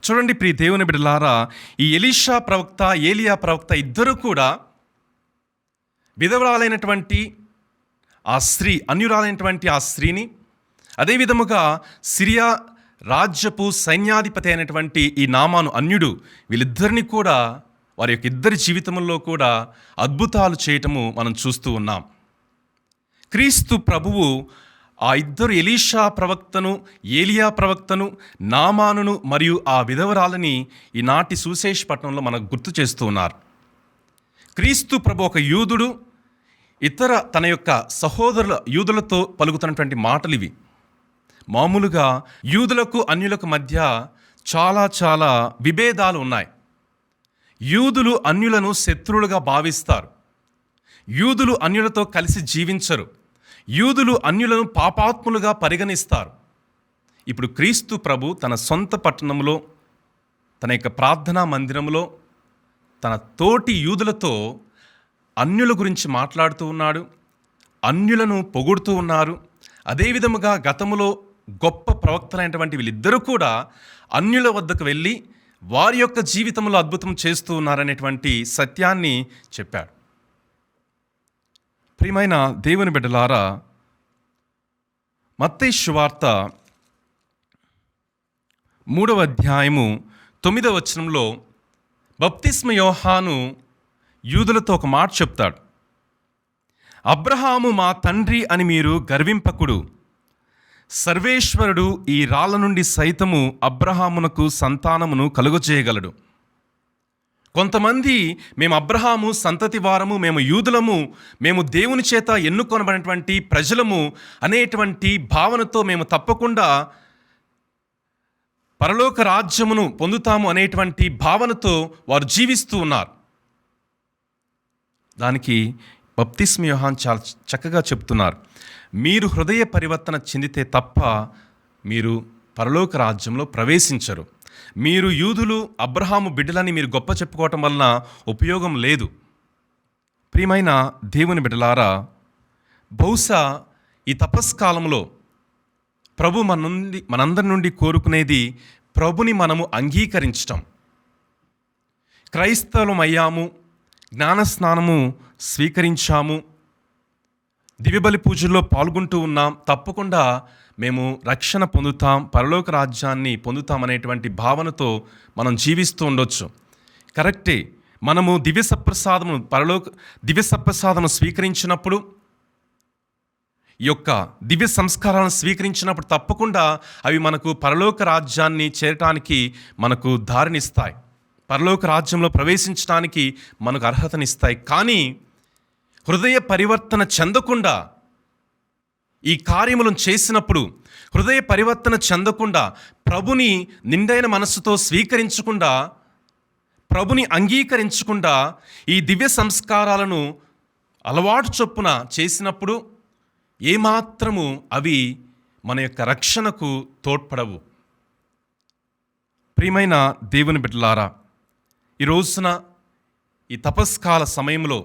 చూడండి ప్రియ దేవుని బిడ్డలారా, ఈ ఎలీషా ప్రవక్త, ఏలియా ప్రవక్త ఇద్దరు కూడా విధవరాలైనటువంటి ఆ స్త్రీ, అన్యురాలైనటువంటి ఆ స్త్రీని, అదేవిధముగా సిరియా రాజ్యపు సైన్యాధిపతి అయినటువంటి ఈ నామాను అన్యుడు, వీళ్ళిద్దరిని కూడా వారి యొక్క ఇద్దరి జీవితంలో కూడా అద్భుతాలు చేయటము మనం చూస్తూ ఉన్నాం. క్రీస్తు ప్రభువు ఆ ఇద్దరు ఎలీషా ప్రవక్తను, ఏలియా ప్రవక్తను, నామానును మరియు ఆ విధవరాలని ఈనాటి సువిశేష పట్టణంలో మనకు గుర్తు చేస్తూ ఉన్నారు. క్రీస్తు ప్రభు ఒక యూదుడు, ఇతర తన యొక్క సహోదరుల యూదులతో పలుకుతున్నటువంటి మాటలు ఇవి. మామూలుగా యూదులకు అన్యులకు మధ్య చాలా విభేదాలు ఉన్నాయి. యూదులు అన్యులను శత్రువులుగా భావిస్తారు. యూదులు అన్యులతో కలిసి జీవించరు. యూదులు అన్యులను పాపాత్ములుగా పరిగణిస్తారు. ఇప్పుడు క్రీస్తు ప్రభు తన సొంత పట్టణంలో, తన యొక్క ప్రార్థనా మందిరంలో తన తోటి యూదులతో అన్యుల గురించి మాట్లాడుతూ ఉన్నాడు. అన్యులను పొగుడుతూ ఉన్నారు. అదేవిధముగా గతములో గొప్ప ప్రవక్తలైనటువంటి వీళ్ళిద్దరూ కూడా అన్యుల వద్దకు వెళ్ళి వారి యొక్క జీవితంలో అద్భుతం చేస్తూ ఉన్నారనేటువంటి సత్యాన్ని చెప్పాడు. ప్రియమైన దేవుని బిడ్డలారా, మత్తయి సువార్త 3వ అధ్యాయము 9వ వచనంలో బప్తిస్మ యోహాను యూదులతో ఒక మాట చెప్తాడు. అబ్రహాము మా తండ్రి అని మీరు గర్వింపకుడు, సర్వేశ్వరుడు ఈ రాళ్ళ నుండి సైతము అబ్రహామునకు సంతానమును కలుగజేయగలడు. కొంతమంది మేము అబ్రహాము సంతతి వారము, మేము యూదులము, మేము దేవుని చేత ఎన్నుకొనబడినటువంటి ప్రజలము అనేటువంటి భావనతో మేము తప్పకుండా పరలోక రాజ్యమును పొందుతాము అనేటువంటి భావనతో వారు జీవిస్తూ ఉన్నారు. దానికి బప్తిస్మ యోహాను చాలా చక్కగా చెప్తున్నారు. మీరు హృదయ పరివర్తన చెందితే తప్ప మీరు పరలోక రాజ్యంలో ప్రవేశించరు. మీరు యూదులు, అబ్రహాము బిడ్డలని మీరు గొప్ప చెప్పుకోవటం వలన ఉపయోగం లేదు. ప్రియమైన దేవుని బిడ్డలారా, బహుశా ఈ తపస్కాలంలో ప్రభు మనందరి నుండి కోరుకునేది ప్రభుని మనము అంగీకరించటం. క్రైస్తవులమయ్యాము, జ్ఞానస్నానము స్వీకరించాము, దివ్యబలి పూజల్లో పాల్గొంటూ ఉన్నాం, తప్పకుండా మేము రక్షణ పొందుతాం, పరలోక రాజ్యాన్ని పొందుతామనేటువంటి భావనతో మనం జీవిస్తూ ఉండొచ్చు. కరెక్టే. మనము దివ్య సప్రసాదము స్వీకరించినప్పుడు, ఈ యొక్క దివ్య సంస్కారాలను స్వీకరించినప్పుడు తప్పకుండా అవి మనకు పరలోక రాజ్యాన్ని చేరటానికి మనకు దారినిస్తాయి, పరలోక రాజ్యంలో ప్రవేశించడానికి మనకు అర్హతనిస్తాయి. కానీ హృదయ పరివర్తన చెందకుండా ఈ కార్యములను చేసినప్పుడు, హృదయ పరివర్తన చెందకుండా, ప్రభుని నిండైన మనస్సుతో స్వీకరించకుండా, ప్రభుని అంగీకరించకుండా ఈ దివ్య సంస్కారాలను అలవాటు చొప్పున చేసినప్పుడు ఏమాత్రము అవి మన యొక్క రక్షణకు తోడ్పడవు. ప్రియమైన దేవుని బిడ్డలారా, ఈ రోజున ఈ తపస్కాల సమయంలో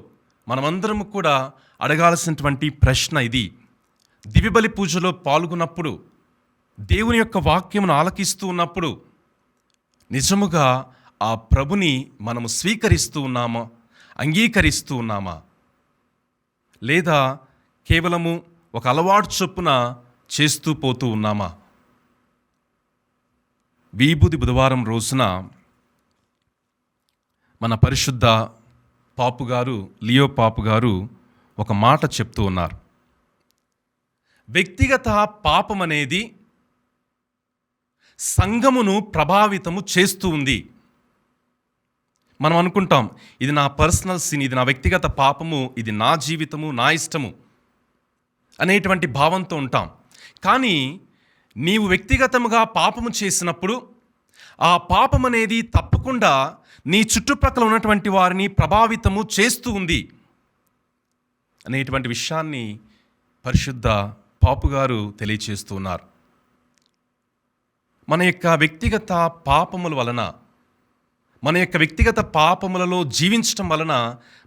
మనమందరము కూడా అడగాల్సినటువంటి ప్రశ్న ఇది. దివ్యబలి పూజలో పాల్గొన్నప్పుడు, దేవుని యొక్క వాక్యమును ఆలకిస్తూ ఉన్నప్పుడు నిజముగా ఆ ప్రభుని మనము స్వీకరిస్తూ ఉన్నామా, అంగీకరిస్తూ ఉన్నామా, లేదా కేవలము ఒక అలవాటు చొప్పున చేస్తూ పోతూ ఉన్నామా? విభూది బుధవారం రోజున మన పరిశుద్ధ పాపుగారు, లియో పాపుగారు ఒక మాట చెప్తూ ఉన్నారు. వ్యక్తిగత పాపం అనేది సంఘమును ప్రభావితము చేస్తూ ఉంది. మనం అనుకుంటాం, ఇది నా పర్సనల్ సిన్, ఇది నా వ్యక్తిగత పాపము, ఇది నా జీవితము, నా ఇష్టము అనేటువంటి భావంతో ఉంటాం. కానీ నీవు వ్యక్తిగతముగా పాపము చేసినప్పుడు ఆ పాపం అనేది తప్పకుండా నీ చుట్టుప్రక్కల ఉన్నటువంటి వారిని ప్రభావితము చేస్తూ ఉంది అనేటువంటి విషయాన్ని పరిశుద్ధ పాపుగారు తెలియచేస్తూ ఉన్నారు. మన యొక్క వ్యక్తిగత పాపముల వలన, మన యొక్క వ్యక్తిగత పాపములలో జీవించటం వలన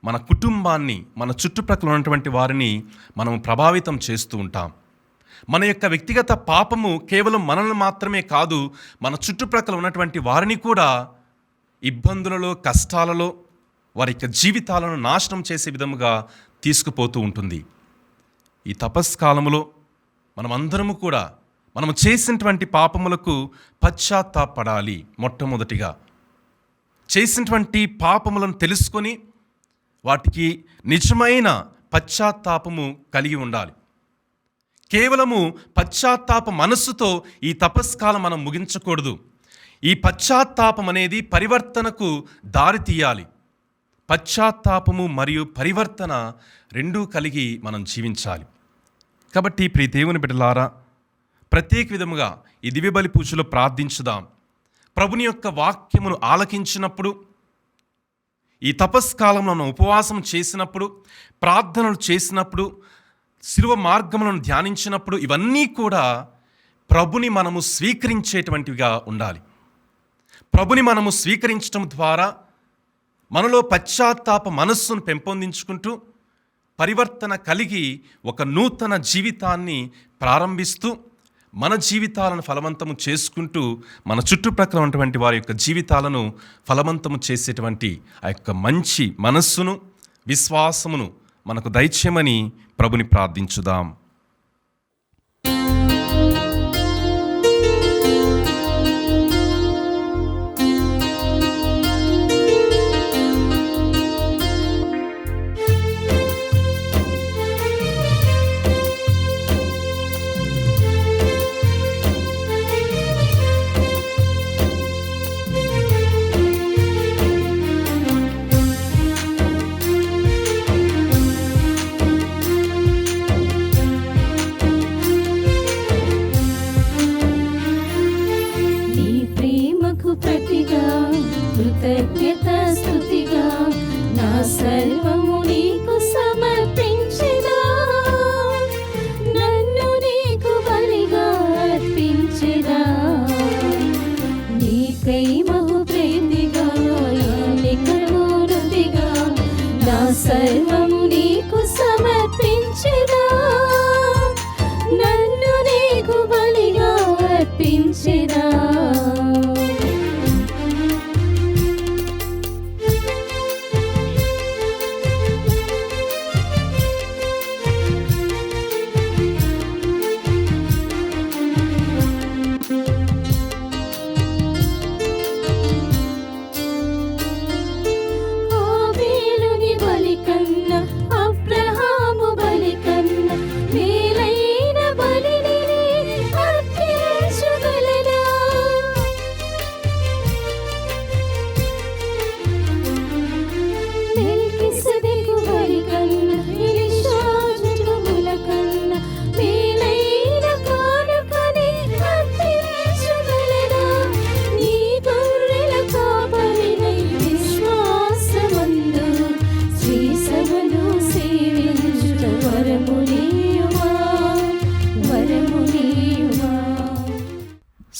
మన కుటుంబాన్ని, మన చుట్టుప్రక్కల ఉన్నటువంటి వారిని మనం ప్రభావితం చేస్తూ ఉంటాం. మన యొక్క వ్యక్తిగత పాపము కేవలం మనల్ని మాత్రమే కాదు, మన చుట్టుప్రక్కల ఉన్నటువంటి వారిని కూడా ఇబ్బందులలో, కష్టాలలో, వారి యొక్క జీవితాలను నాశనం చేసే విధముగా తీసుకుపోతూ ఉంటుంది. ఈ తపస్కాలములో మనమందరము కూడా మనము చేసినటువంటి పాపములకు పశ్చాత్తాపడాలి. మొట్టమొదటిగా చేసినటువంటి పాపములను తెలుసుకొని వాటికి నిజమైన పశ్చాత్తాపము కలిగి ఉండాలి. కేవలము పశ్చాత్తాప మనస్సుతో ఈ తపస్కాలం మనం ముగించకూడదు. ఈ పశ్చాత్తాపం అనేది పరివర్తనకు దారి తీయాలి. పశ్చాత్తాపము మరియు పరివర్తన రెండూ కలిగి మనం జీవించాలి. కాబట్టి ప్రియ దేవుని బిడ్డలారా, ప్రత్యేక విధముగా ఈ దివ్యబలి పూజలో ప్రార్థించుదాం. ప్రభుని యొక్క వాక్యమును ఆలకించినప్పుడు, ఈ తపస్కాలంలో మనం ఉపవాసం చేసినప్పుడు, ప్రార్థనలు చేసినప్పుడు, శిలువ మార్గములను ధ్యానించినప్పుడు, ఇవన్నీ కూడా ప్రభుని మనము స్వీకరించేటువంటివిగా ఉండాలి. ప్రభుని మనము స్వీకరించడం ద్వారా మనలో పశ్చాత్తాప మనస్సును పెంపొందించుకుంటూ పరివర్తన కలిగి ఒక నూతన జీవితాన్ని ప్రారంభిస్తూ మన జీవితాలను ఫలవంతము చేసుకుంటూ మన చుట్టుప్రక్కల ఉన్నటువంటి వారి యొక్క జీవితాలను ఫలవంతము చేసేటువంటి ఆ యొక్క మంచి మనస్సును, విశ్వాసమును మనకు దయచేయమని ప్రభుని ప్రార్థించుదాం. సర్వము నీకు సమర్పించెదా, నన్ను నీకు బలిగా అర్పించెదా.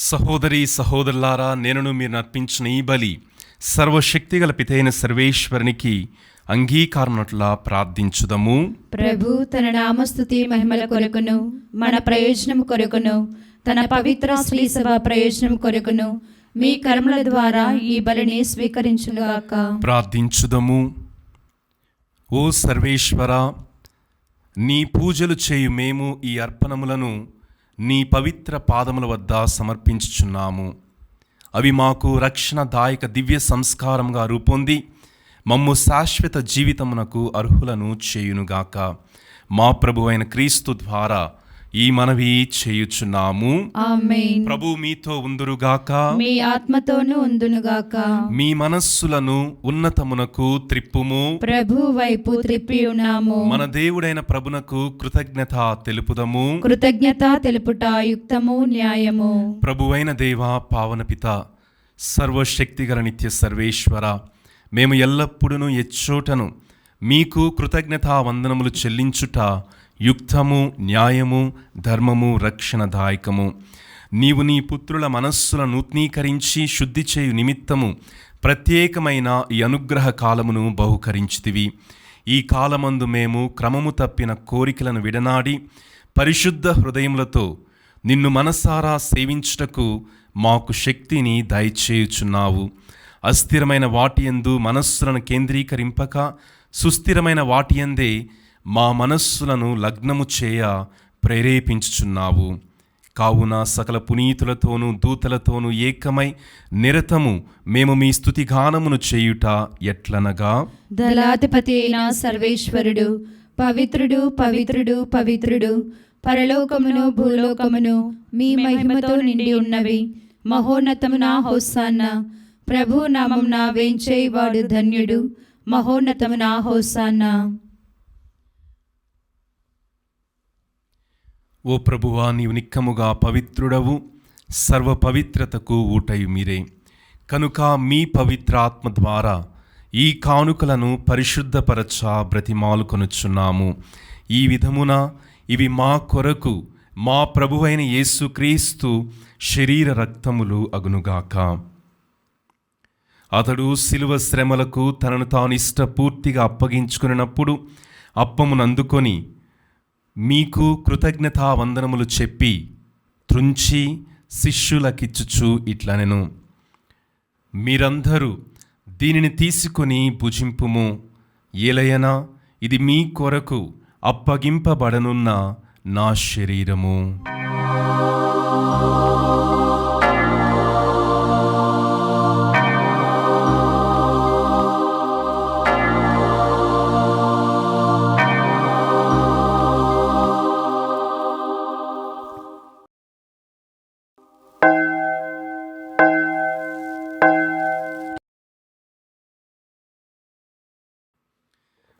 సహోదరి సహోదరులారా, నేనును మీరు అర్పించిన ఈ బలి సర్వశక్తిగల పితైన సర్వేశ్వరునికి అంగీకారమునట్లా ప్రార్థించుదము. ప్రభు తన నామస్తుతి మహిమల కొరకును, మన ప్రయోజనం కొరకును, తన పవిత్ర శ్రీసభ ప్రయోజనం కొరకును మీ కర్మల ద్వారా ఈ బలిని స్వీకరించుగాక. ప్రార్థించుదము. ఓ సర్వేశ్వర, నీ పూజలు చేయు మేము ఈ అర్పణములను నీ పవిత్ర పాదముల వద్ద సమర్పించుచున్నాము. అవి మాకు రక్షణదాయక దివ్య సంస్కారంగా రూపొంది మమ్ము శాశ్వత జీవితమునకు అర్హులను చేయునుగాక. మా ప్రభువైన క్రీస్తు ద్వారా ఈ మనవి చేయుచున్నాము. ఆమేన్. ప్రభు మీతో ఉందురుగాక, మీ ఆత్మతోనూ ఉందునుగాక. మీ మనస్సులను ఉన్నతమునకు త్రిప్పుము. ప్రభు వైపు త్రిప్పి ఉన్నాము. మన దేవుడైన ప్రభునకు కృతజ్ఞత తెలుపుదము. కృతజ్ఞత తెలుపుట యుక్తము, న్యాయము. ప్రభువైన దేవా, పావనపిత, సర్వశక్తిగల నిత్య సర్వేశ్వర, మేము ఎల్లప్పుడూ ఎచ్చోటను మీకు కృతజ్ఞతా వందనములు చెల్లించుట యుక్తము, న్యాయము, ధర్మము, రక్షణదాయకము. నీవు నీ పుత్రుల మనస్సులను నూతనీకరించి శుద్ధి చేయు నిమిత్తము ప్రత్యేకమైన ఈ అనుగ్రహ కాలమును బహుకరించితివి. ఈ కాలమందు మేము క్రమము తప్పిన కోరికలను విడనాడి పరిశుద్ధ హృదయములతో నిన్ను మనసారా సేవించుటకు మాకు శక్తిని దయచేయుచున్నావు. అస్థిరమైన వాటియందు మనస్సులను కేంద్రీకరింపక సుస్థిరమైన వాటియందే మా మనస్సులను లగ్నము చేయ ప్రేరేపించుచున్నావు. కావున సకల పునీతులతోనూ దూతలతోనూ ఏకమై నిరతము మేము మీ స్తుతిగానమును చేయుట ఎట్లనగా, దళాధిపతి అయిన సర్వేశ్వరుడు పవిత్రుడు, పవిత్రుడు, పవిత్రుడు, పరలోకమును భూలోకమును మీ మహిమతో నిండి ఉన్నవి. మహోన్నతమున హోసాన్నా. ప్రభు నామమున వేంచేవాడు ధన్యుడు. మహోన్నతమున హోసాన్నా. ఓ ప్రభువా, నీవు నిక్కముగా పవిత్రుడవు, సర్వ పవిత్రతకు ఊటయు మీరే. కనుక మీ పవిత్రాత్మ ద్వారా ఈ కానుకలను పరిశుద్ధపరచ బ్రతిమాలుకొనుచున్నాము. ఈ విధమున ఇవి మా కొరకు మా ప్రభువైన యేసుక్రీస్తు శరీర రక్తములు అగునుగాక. అతడు శిలువ శ్రమలకు తనను తాను ఇష్టపూర్తిగా అప్పగించుకున్నప్పుడు అప్పమునందుకొని మీకు కృతజ్ఞతా వందనములు చెప్పి త్రుంచి శిష్యులకిచ్చుచు ఇట్లనెను, మీరందరూ దీనిని తీసుకొని భుజింపుము. ఏలయనా ఇది మీ కొరకు అప్పగింపబడనున్న నా శరీరము.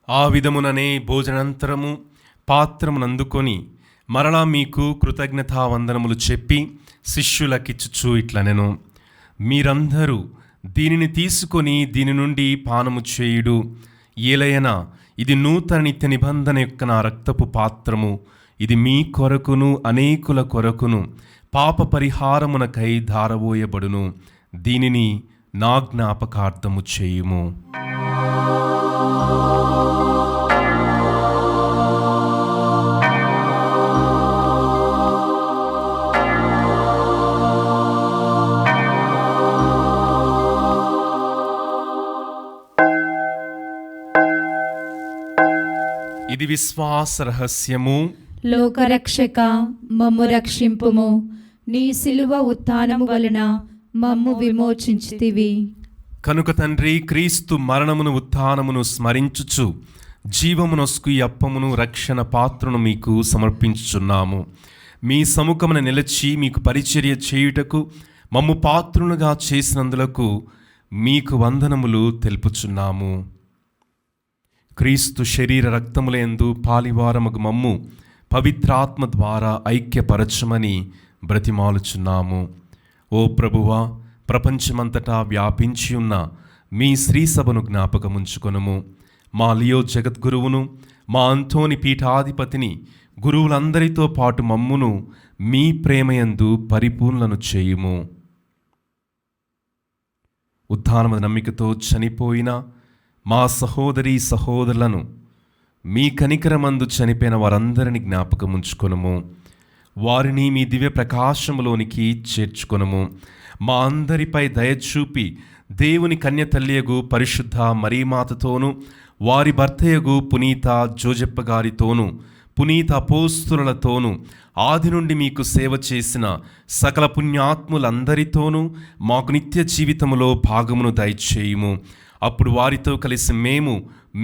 ఆ విధముననే భోజనంతరము పాత్రమునందుకొని మరలా మీకు కృతజ్ఞతా వందనములు చెప్పి శిష్యులకిచ్చుచు ఇట్లనెను, మీరందరూ దీనిని తీసుకొని దీని నుండి పానము చేయుడు. ఏలయనా ఇది నూతన నిత్య నిబంధన యొక్క నా రక్తపు పాత్రము. ఇది మీ కొరకును అనేకుల కొరకును పాప పరిహారమునకై ధారవోయబడును. దీనిని నా జ్ఞాపకార్థము చేయుము. ఇది విశ్వాస రహస్యము. లోకరక్షక మమ్ము రక్షింపుము. నీ సిలువ ఉత్థానము వలన మమ్ము విమోచించితివి. కనుక తండ్రి, క్రీస్తు మరణమును ఉత్థానమును స్మరించుచు జీవమునొస్కు ఈ అప్పమును రక్షణ పాత్రను మీకు సమర్పించుచున్నాము. మీ సముఖమున నిలిచి మీకు పరిచర్య చేయుటకు మమ్ము పాత్రులుగా చేసినందులకు మీకు వందనములు తెలుపుచున్నాము. క్రీస్తు శరీర రక్తములందు పాలివారమగు మమ్ము పవిత్రాత్మ ద్వారా ఐక్యపరచమని బ్రతిమాలుచున్నాము. ఓ ప్రభువా, ప్రపంచమంతటా వ్యాపించి ఉన్న మీ శ్రీసభను జ్ఞాపకముంచుకొనుము. మా లియో జగద్గురువును, మా అంతోని పీఠాధిపతిని, గురువులందరితో పాటు మమ్మును మీ ప్రేమయందు పరిపూర్ణను చేయుము. ఉత్థానము నమ్మికతో చనిపోయిన మా సహోదరీ సహోదరులను, మీ కనికరమందు చనిపోయిన వారందరిని జ్ఞాపకముంచుకొనుము. వారిని మీ దివ్య ప్రకాశములోనికి చేర్చుకొనుము. మా అందరిపై దయచూపి దేవుని కన్యతల్లియగు పరిశుద్ధ మరీమాతతోనూ, వారి భర్తయగు పునీత జోజప్ప గారితోనూ, పునీత అపోస్తులతోనూ, ఆది నుండి మీకు సేవ చేసిన సకల పుణ్యాత్ములందరితోనూ మాకు నిత్య జీవితములో భాగమును దయచేయుము. అప్పుడు వారితో కలిసి మేము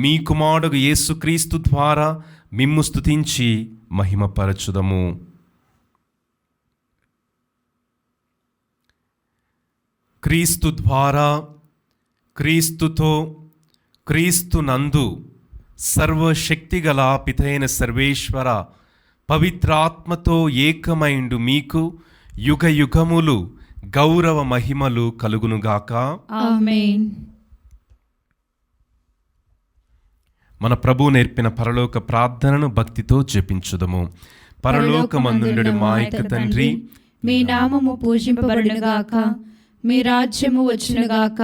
మీ కుమారుడు యేసుక్రీస్తు ద్వారా మిమ్ము స్తుతించి మహిమపరచుదము. క్రీస్తు ద్వారా, క్రీస్తుతో, క్రీస్తునందు సర్వశక్తిగల పితైన సర్వేశ్వర పవిత్రాత్మతో ఏకమైండు మీకు యుగ యుగములు గౌరవ మహిమలు కలుగునుగాక. ఆమేన్. మన ప్రభు నేర్పిన పరలోక ప్రార్థనను భక్తితో జపించుదము. పరలోకమందుండు మా యొక్క తండ్రి, మీ నామము పూజింపబడునుగాక. మీ రాజ్యము వచ్చునుగాక.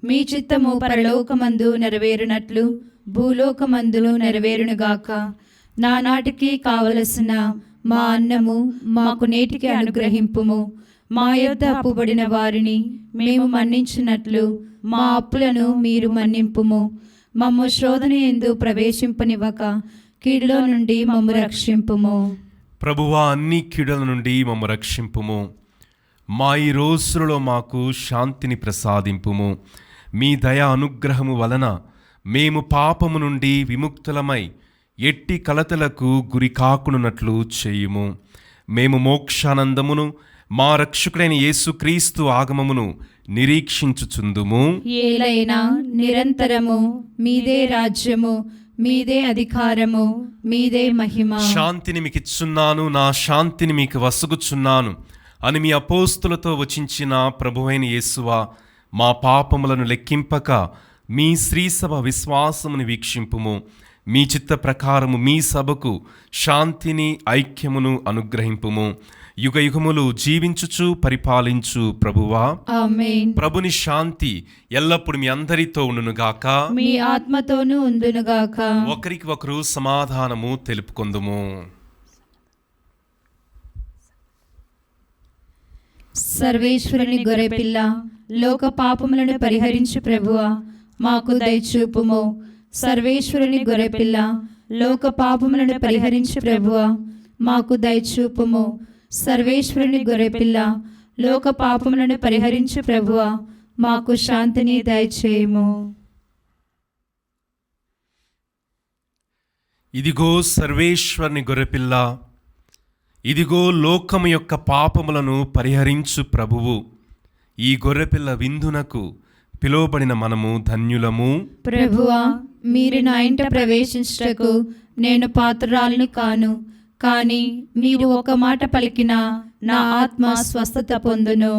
మీ చిత్తము పరలోకమందు నెరవేరునట్లు భూలోకమందును నెరవేరునుగాక. నానాటికి కావలసిన మా అన్నము మాకు నేటికి అనుగ్రహింపుము. మా యొద్ద అప్పుబడిన వారిని మేము మన్నించినట్లు మా అప్పులను మీరు మన్నింపుము. మమ్ము శోధన యందు ప్రవేశింపనివ్వక కీడులో నుండి మమ్ము రక్షింపుము. ప్రభువా, అన్ని కీడుల నుండి మమ్ము రక్షింపుము. మా ఈ రోజులలో మాకు శాంతిని ప్రసాదింపుము. మీ దయా అనుగ్రహము వలన మేము పాపము నుండి విముక్తులమై ఎట్టి కలతలకు గురి కాకునున్నట్లు చేయుము. మేము మోక్షానందమును మా రక్షకుడైన యేసుక్రీస్తు ఆగమమును నిరీక్షించుచుందుము. ఏలైనా నిరంతరము మీదే రాజ్యము, మీదే అధికారము, మీదే మహిమ. శాంతిని మీకు ఇచ్చున్నాను, నా శాంతిని మీకు వసగుచున్నాను అని మీ అపోస్తులతో వచించిన ప్రభువైన యేసువా, మా పాపములను లెక్కింపక మీ శ్రీసభ విశ్వాసమును వీక్షింపుము. మీ చిత్త ప్రకారము మీ సభకు శాంతిని ఐక్యమును అనుగ్రహింపుము. యుగ యుగములు జీవించుచు పరిపాలించు ప్రభువా, ఆమేన్. ప్రభుని శాంతి ఎల్లప్పుడు మీ అందరితో ఉండునుగాక. మీ ఆత్మతోనూ ఉండునుగాక. ఒకరికి ఒకరు సమాధానము తెలుపుకొందుము. సర్వేశ్వరుని గొర్రెపిల్ల, లోక పాపములను పరిహరించు ప్రభువా, మాకు దయచూపుము. సర్వేశ్వరుని గొర్రెపిల్ల, లోక పాపములను పరిహరించు ప్రభువా, మాకు దయచూపుము. సర్వేశ్వరుని గొర్రెపిల్ల, లోక పాపములను పరిహరించు ప్రభువా, మాకు శాంతిని దయచేయము. ఇదిగో సర్వేశ్వరుని గొర్రెపిల్ల, ఇదిగో లోకము యొక్క పాపములను పరిహరించు ప్రభువు. ఈ గొర్రెపిల్ల విందునకు పిలువబడిన మనము ధన్యులము. ప్రభువా, మీరు నా ఇంట ప్రవేశించుటకు నేను పాత్రురాలిని కాను, కానీ మీరు ఒక మాట పలికినా నా ఆత్మ స్వస్థత పొందును.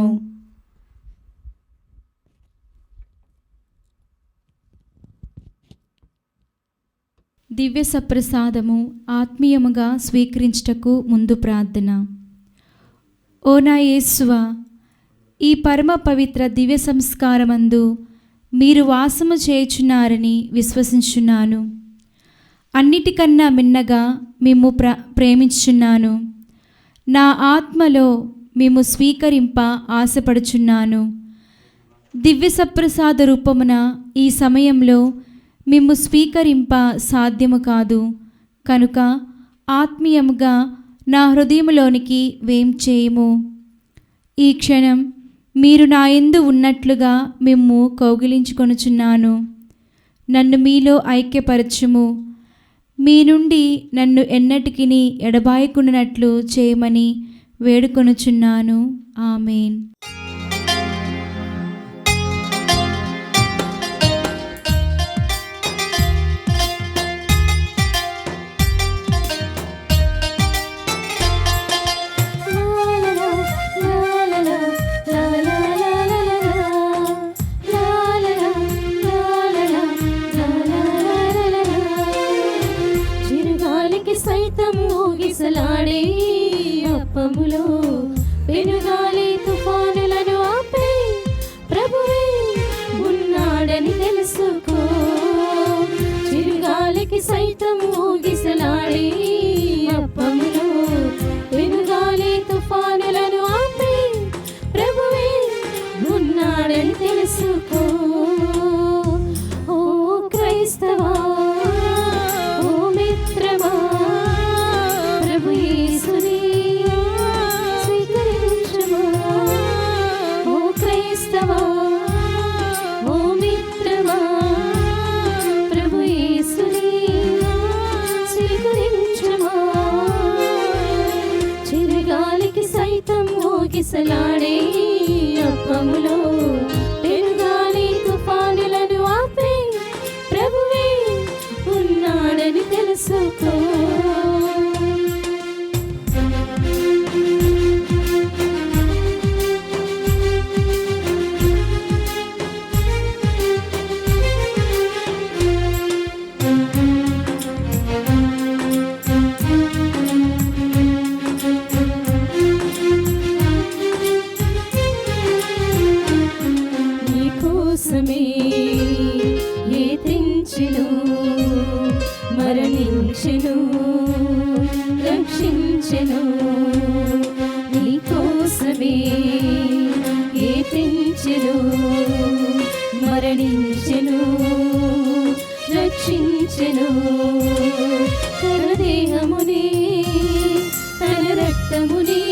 దివ్య సప్రసాదము ఆత్మీయముగా స్వీకరించుటకు ముందు ప్రార్థన. ఓ నా యేసువా, ఈ పరమ పవిత్ర దివ్య సంస్కారమందు మీరు వాసము చేయుచున్నారని విశ్వసించున్నాను. అన్నిటికన్నా మిన్నగా మేము ప్రేమించుచున్నాను. నా ఆత్మలో మేము స్వీకరింప ఆశపడుచున్నాను. దివ్య సప్రసాద రూపమున ఈ సమయంలో మిమ్ము స్వీకరింప సాధ్యము కాదు, కనుక ఆత్మీయముగా నా హృదయములోనికి వేం చేయుము. ఈ క్షణం మీరు నా యందు ఉన్నట్లుగా మిమ్ము కౌగిలించుకొనుచున్నాను. నన్ను మీలో ఐక్యపరచుము. మీ నుండి నన్ను ఎన్నటికిని ఎడబాయకుండానట్లు చేయమని వేడుకొనుచున్నాను. ఆమేన్. చిరుగాలికి సైతం ఊగిసలాడే అప్పములో పెనుగాలి తుఫానులను ఆపే ప్రభువే ఉన్నాడని తెలుసుకో. చిరుగాలికి సైతం ఊగిసలాడే అప్పములో పెనుగాలి తుఫానులను ఆపే ప్రభువే ఉన్నాడని తెలుసుకో. ఓ క్రైస్తవా, ఓ మిత్రమా, ప్రభు యేసుని స్వీకరించుమా. ఓ క్రైస్తవా, ఓ మిత్రమా, ప్రభు యేసుని స్వీకరించుమా. చిరుగాలికి సైతం ఊగిసలాడే అప్పములో పెనుగాలి తుఫానులను ఆపే ప్రభువే ఉన్నాడని తెలుసుకో. నీకోసమే యెత్నించెను, మరణించెను, రక్షించెను. నీకోసమే యెత్నించెను, మరణించెను, రక్షించెను. తన దేహముని తన రక్తముని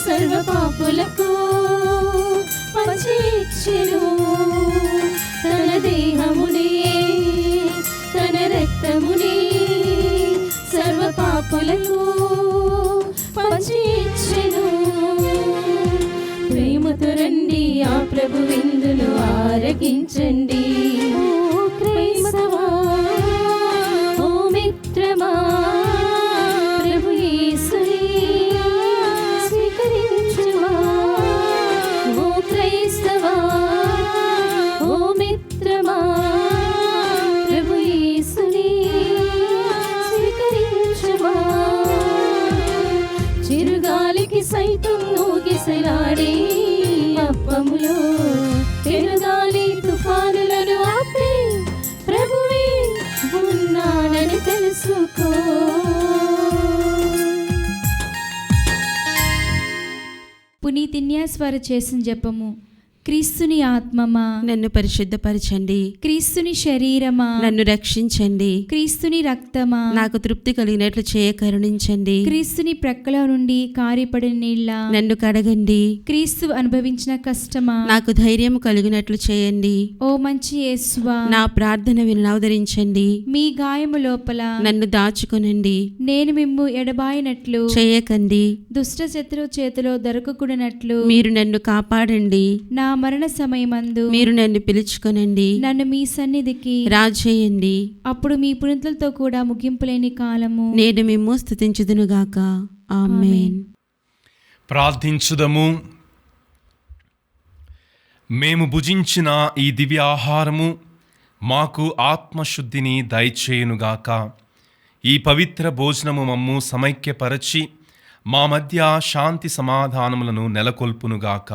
సర్వ పాపులకు పంచి ఇచ్చెను. తన దేహముని తన రక్తముని సర్వ పాపులకు పంచి ఇచ్చెను. ప్రేమతో రండి ఆ ప్రభు విందును ఆరగించండి. ఓ క్రైస్తవా, ఓ మిత్రమా, ప్రభు యేసుని స్వీకరించుమా. ఓ క్రైస్తవా, ఓ మిత్రమా, ప్రభు యేసుని స్వీకరించుమా. చిరుగాలికి సైతం ఊగిసలాడే అప్పములో పెనుగాలి తుఫానులను ఆపే ప్రభువే ఉన్నాడని తెలుసుకో. పునీతిన్యాస్ వారు చేసిన జపము. క్రీస్తుని ఆత్మమా నన్ను పరిశుద్ధపరచండి. క్రీస్తుని శరీరమా నన్ను రక్షించండి. క్రీస్తుని రక్తమా నాకు తృప్తి కలిగినట్లు చేయ కరుణించండి. క్రీస్తుని ప్రక్కల నుండి కారిపడిన నీళ్ళ నన్ను కడగండి. క్రీస్తు అనుభవించిన కష్టమా నాకు ధైర్యం కలిగినట్లు చేయండి. ఓ మంచి యేసువా నా ప్రార్థన వినవదరించండి. మీ గాయము లోపల నన్ను దాచుకొనండి. నేను మిమ్ము ఎడబాయినట్లు చేయకండి. దుష్ట శత్రువు చేతిలో దొరకకూడనట్లు మీరు నన్ను కాపాడండి. నా మరణ సమయమందు మీరు నన్ను పిలుచుకొనండి. నన్ను మీ సన్నిధికి రాజేయండి. అప్పుడు మీ పునీతులతో కూడా ముగింపు లేని కాలము నేను మిమ్ము స్తుతించుదునుగాక. ఆమేన్. ప్రార్థించుదము. మేము భుజించిన ఈ దివ్య ఆహారము మాకు ఆత్మశుద్ధిని దయచేయునుగాక. ఈ పవిత్ర భోజనము మమ్ము సమైక్యపరచి మా మధ్య శాంతి సమాధానములను నెలకొల్పునుగాక.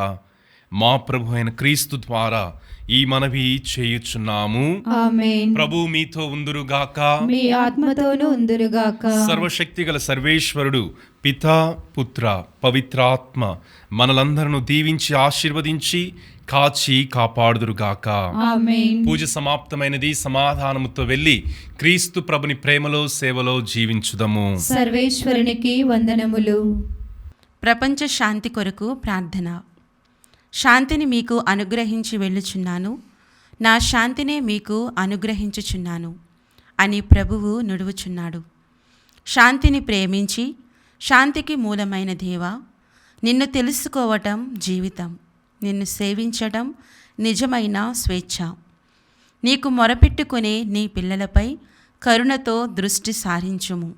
మా ప్రభు అయిన క్రీస్తు ద్వారా ఈ మనవి చేయుచున్నాము. ఆమేన్. ప్రభు మీతో ఉందురుగాక. మీ ఆత్మతోనూ ఉందురుగాక. సర్వశక్తిగల సర్వేశ్వరుడు పితా, పుత్ర, పవిత్రాత్మ మనలందరూ దీవించి ఆశీర్వదించి కాచి కాపాడుదురుగాక. ఆమేన్. పూజ సమాప్తమైనది. సమాధానముతో వెళ్ళి క్రీస్తు ప్రభుని ప్రేమలో సేవలో జీవించుదము. సర్వేశ్వరునికి వందనములు. ప్రపంచ శాంతి కొరకు ప్రార్థన. శాంతిని మీకు అనుగ్రహించి వెళ్ళుచున్నాను, నా శాంతినే మీకు అనుగ్రహించుచున్నాను అని ప్రభువు నుడువుచున్నాడు. శాంతిని ప్రేమించి శాంతికి మూలమైన దేవా, నిన్ను తెలుసుకోవటం జీవితం, నిన్ను సేవించటం నిజమైన స్వేచ్ఛ. నీకు మొరపెట్టుకునే నీ పిల్లలపై కరుణతో దృష్టి సారించుము.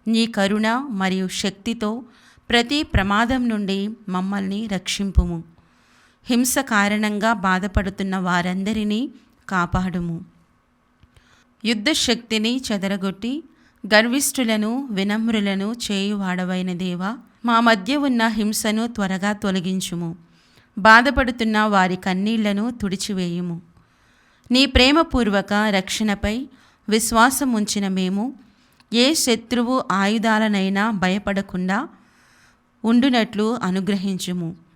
నీ కరుణ మరియు శక్తితో ప్రతి ప్రమాదం నుండి మమ్మల్ని రక్షింపుము. హింస కారణంగా బాధపడుతున్న వారందరినీ కాపాడుము. యుద్ధ శక్తిని చెదరగొట్టి గర్విష్ఠులను వినమ్రులను చేయువాడవైన దేవా, మా మధ్య ఉన్న హింసను త్వరగా తొలగించుము. బాధపడుతున్న వారి కన్నీళ్లను తుడిచివేయుము. నీ ప్రేమపూర్వక రక్షణపై విశ్వాసం ఉంచిన మేము ఏ శత్రువు ఆయుధాలనైనా భయపడకుండా ఉండునట్లు అనుగ్రహించుము.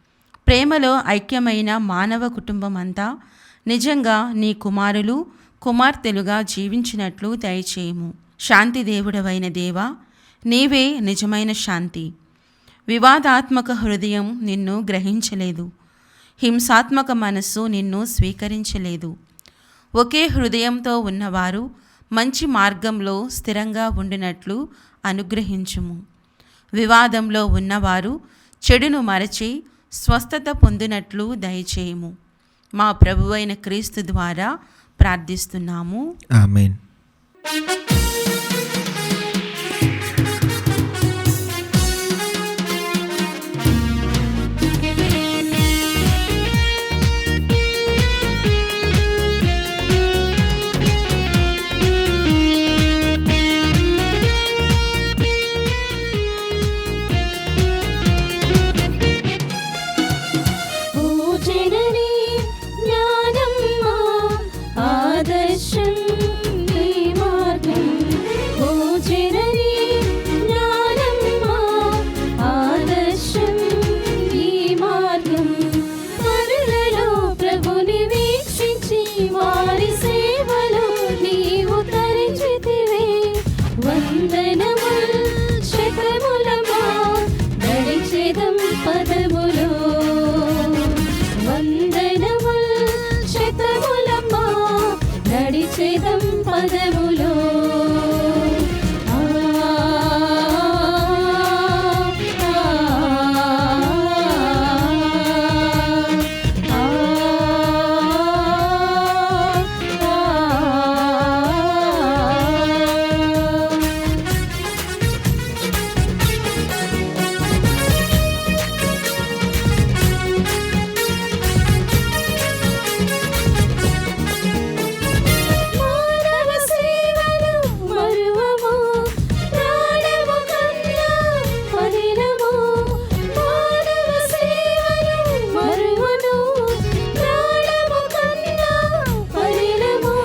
ప్రేమలో ఐక్యమైన మానవ కుటుంబం అంతా నిజంగా నీ కుమారులు కుమార్తెలుగా జీవించినట్లు దయచేయము. శాంతి దేవుడవైన దేవా, నీవే నిజమైన శాంతి. వివాదాత్మక హృదయం నిన్ను గ్రహించలేదు, హింసాత్మక మనస్సు నిన్ను స్వీకరించలేదు. ఒకే హృదయంతో ఉన్నవారు మంచి మార్గంలో స్థిరంగా ఉండినట్లు అనుగ్రహించుము. వివాదంలో ఉన్నవారు చెడును మరచి స్వస్థత పొందినట్లు దయచేయము. మా ప్రభువైన క్రీస్తు ద్వారా ప్రార్థిస్తున్నాము. ఆమేన్. పూజనని జ్ఞానమ్మ ఆదర్శం నీ మార్గం. పూజనని జ్ఞానమ్మ ఆదర్శం నీ మార్గం. పరులలో ప్రభుని వీక్షించి వారి సేవలో నీవు తరించితివే. వందనముల్ శతములమా నడిచెదం పదములో. వందనముల్ శతములమా నడిచెదం పదములో. ఆ, ఆ, ఆ, మానవ సేవను మరువము, ప్రాణము కన్నా పదిలము. మానవ సేవను మరువను, ప్రాణము కన్నా పదిలము.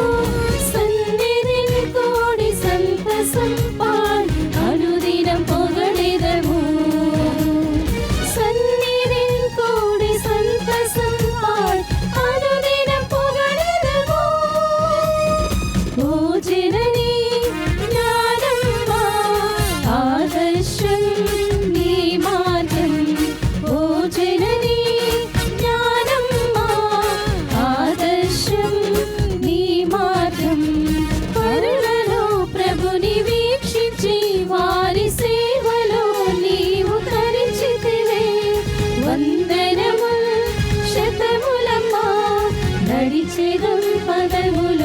సన్నిధిని కోడి సంతసం పాడి అనుదినం పొగడెదము. సన్నిధిని కోడి సంతసం పాడి అనుదినం పొగడెదము. పూజనని జ్ఞానమ్మ ఆదర్శం నీ మార్గం. పూజనని జ్ఞానమ్మ ఆదర్శం నీ మార్గం. పరులలో ప్రభుని వీక్షించి వారి సేవలో నీవు తరించితివే. వందనముల్ శతములమ్మ నడిచెదం పదములో.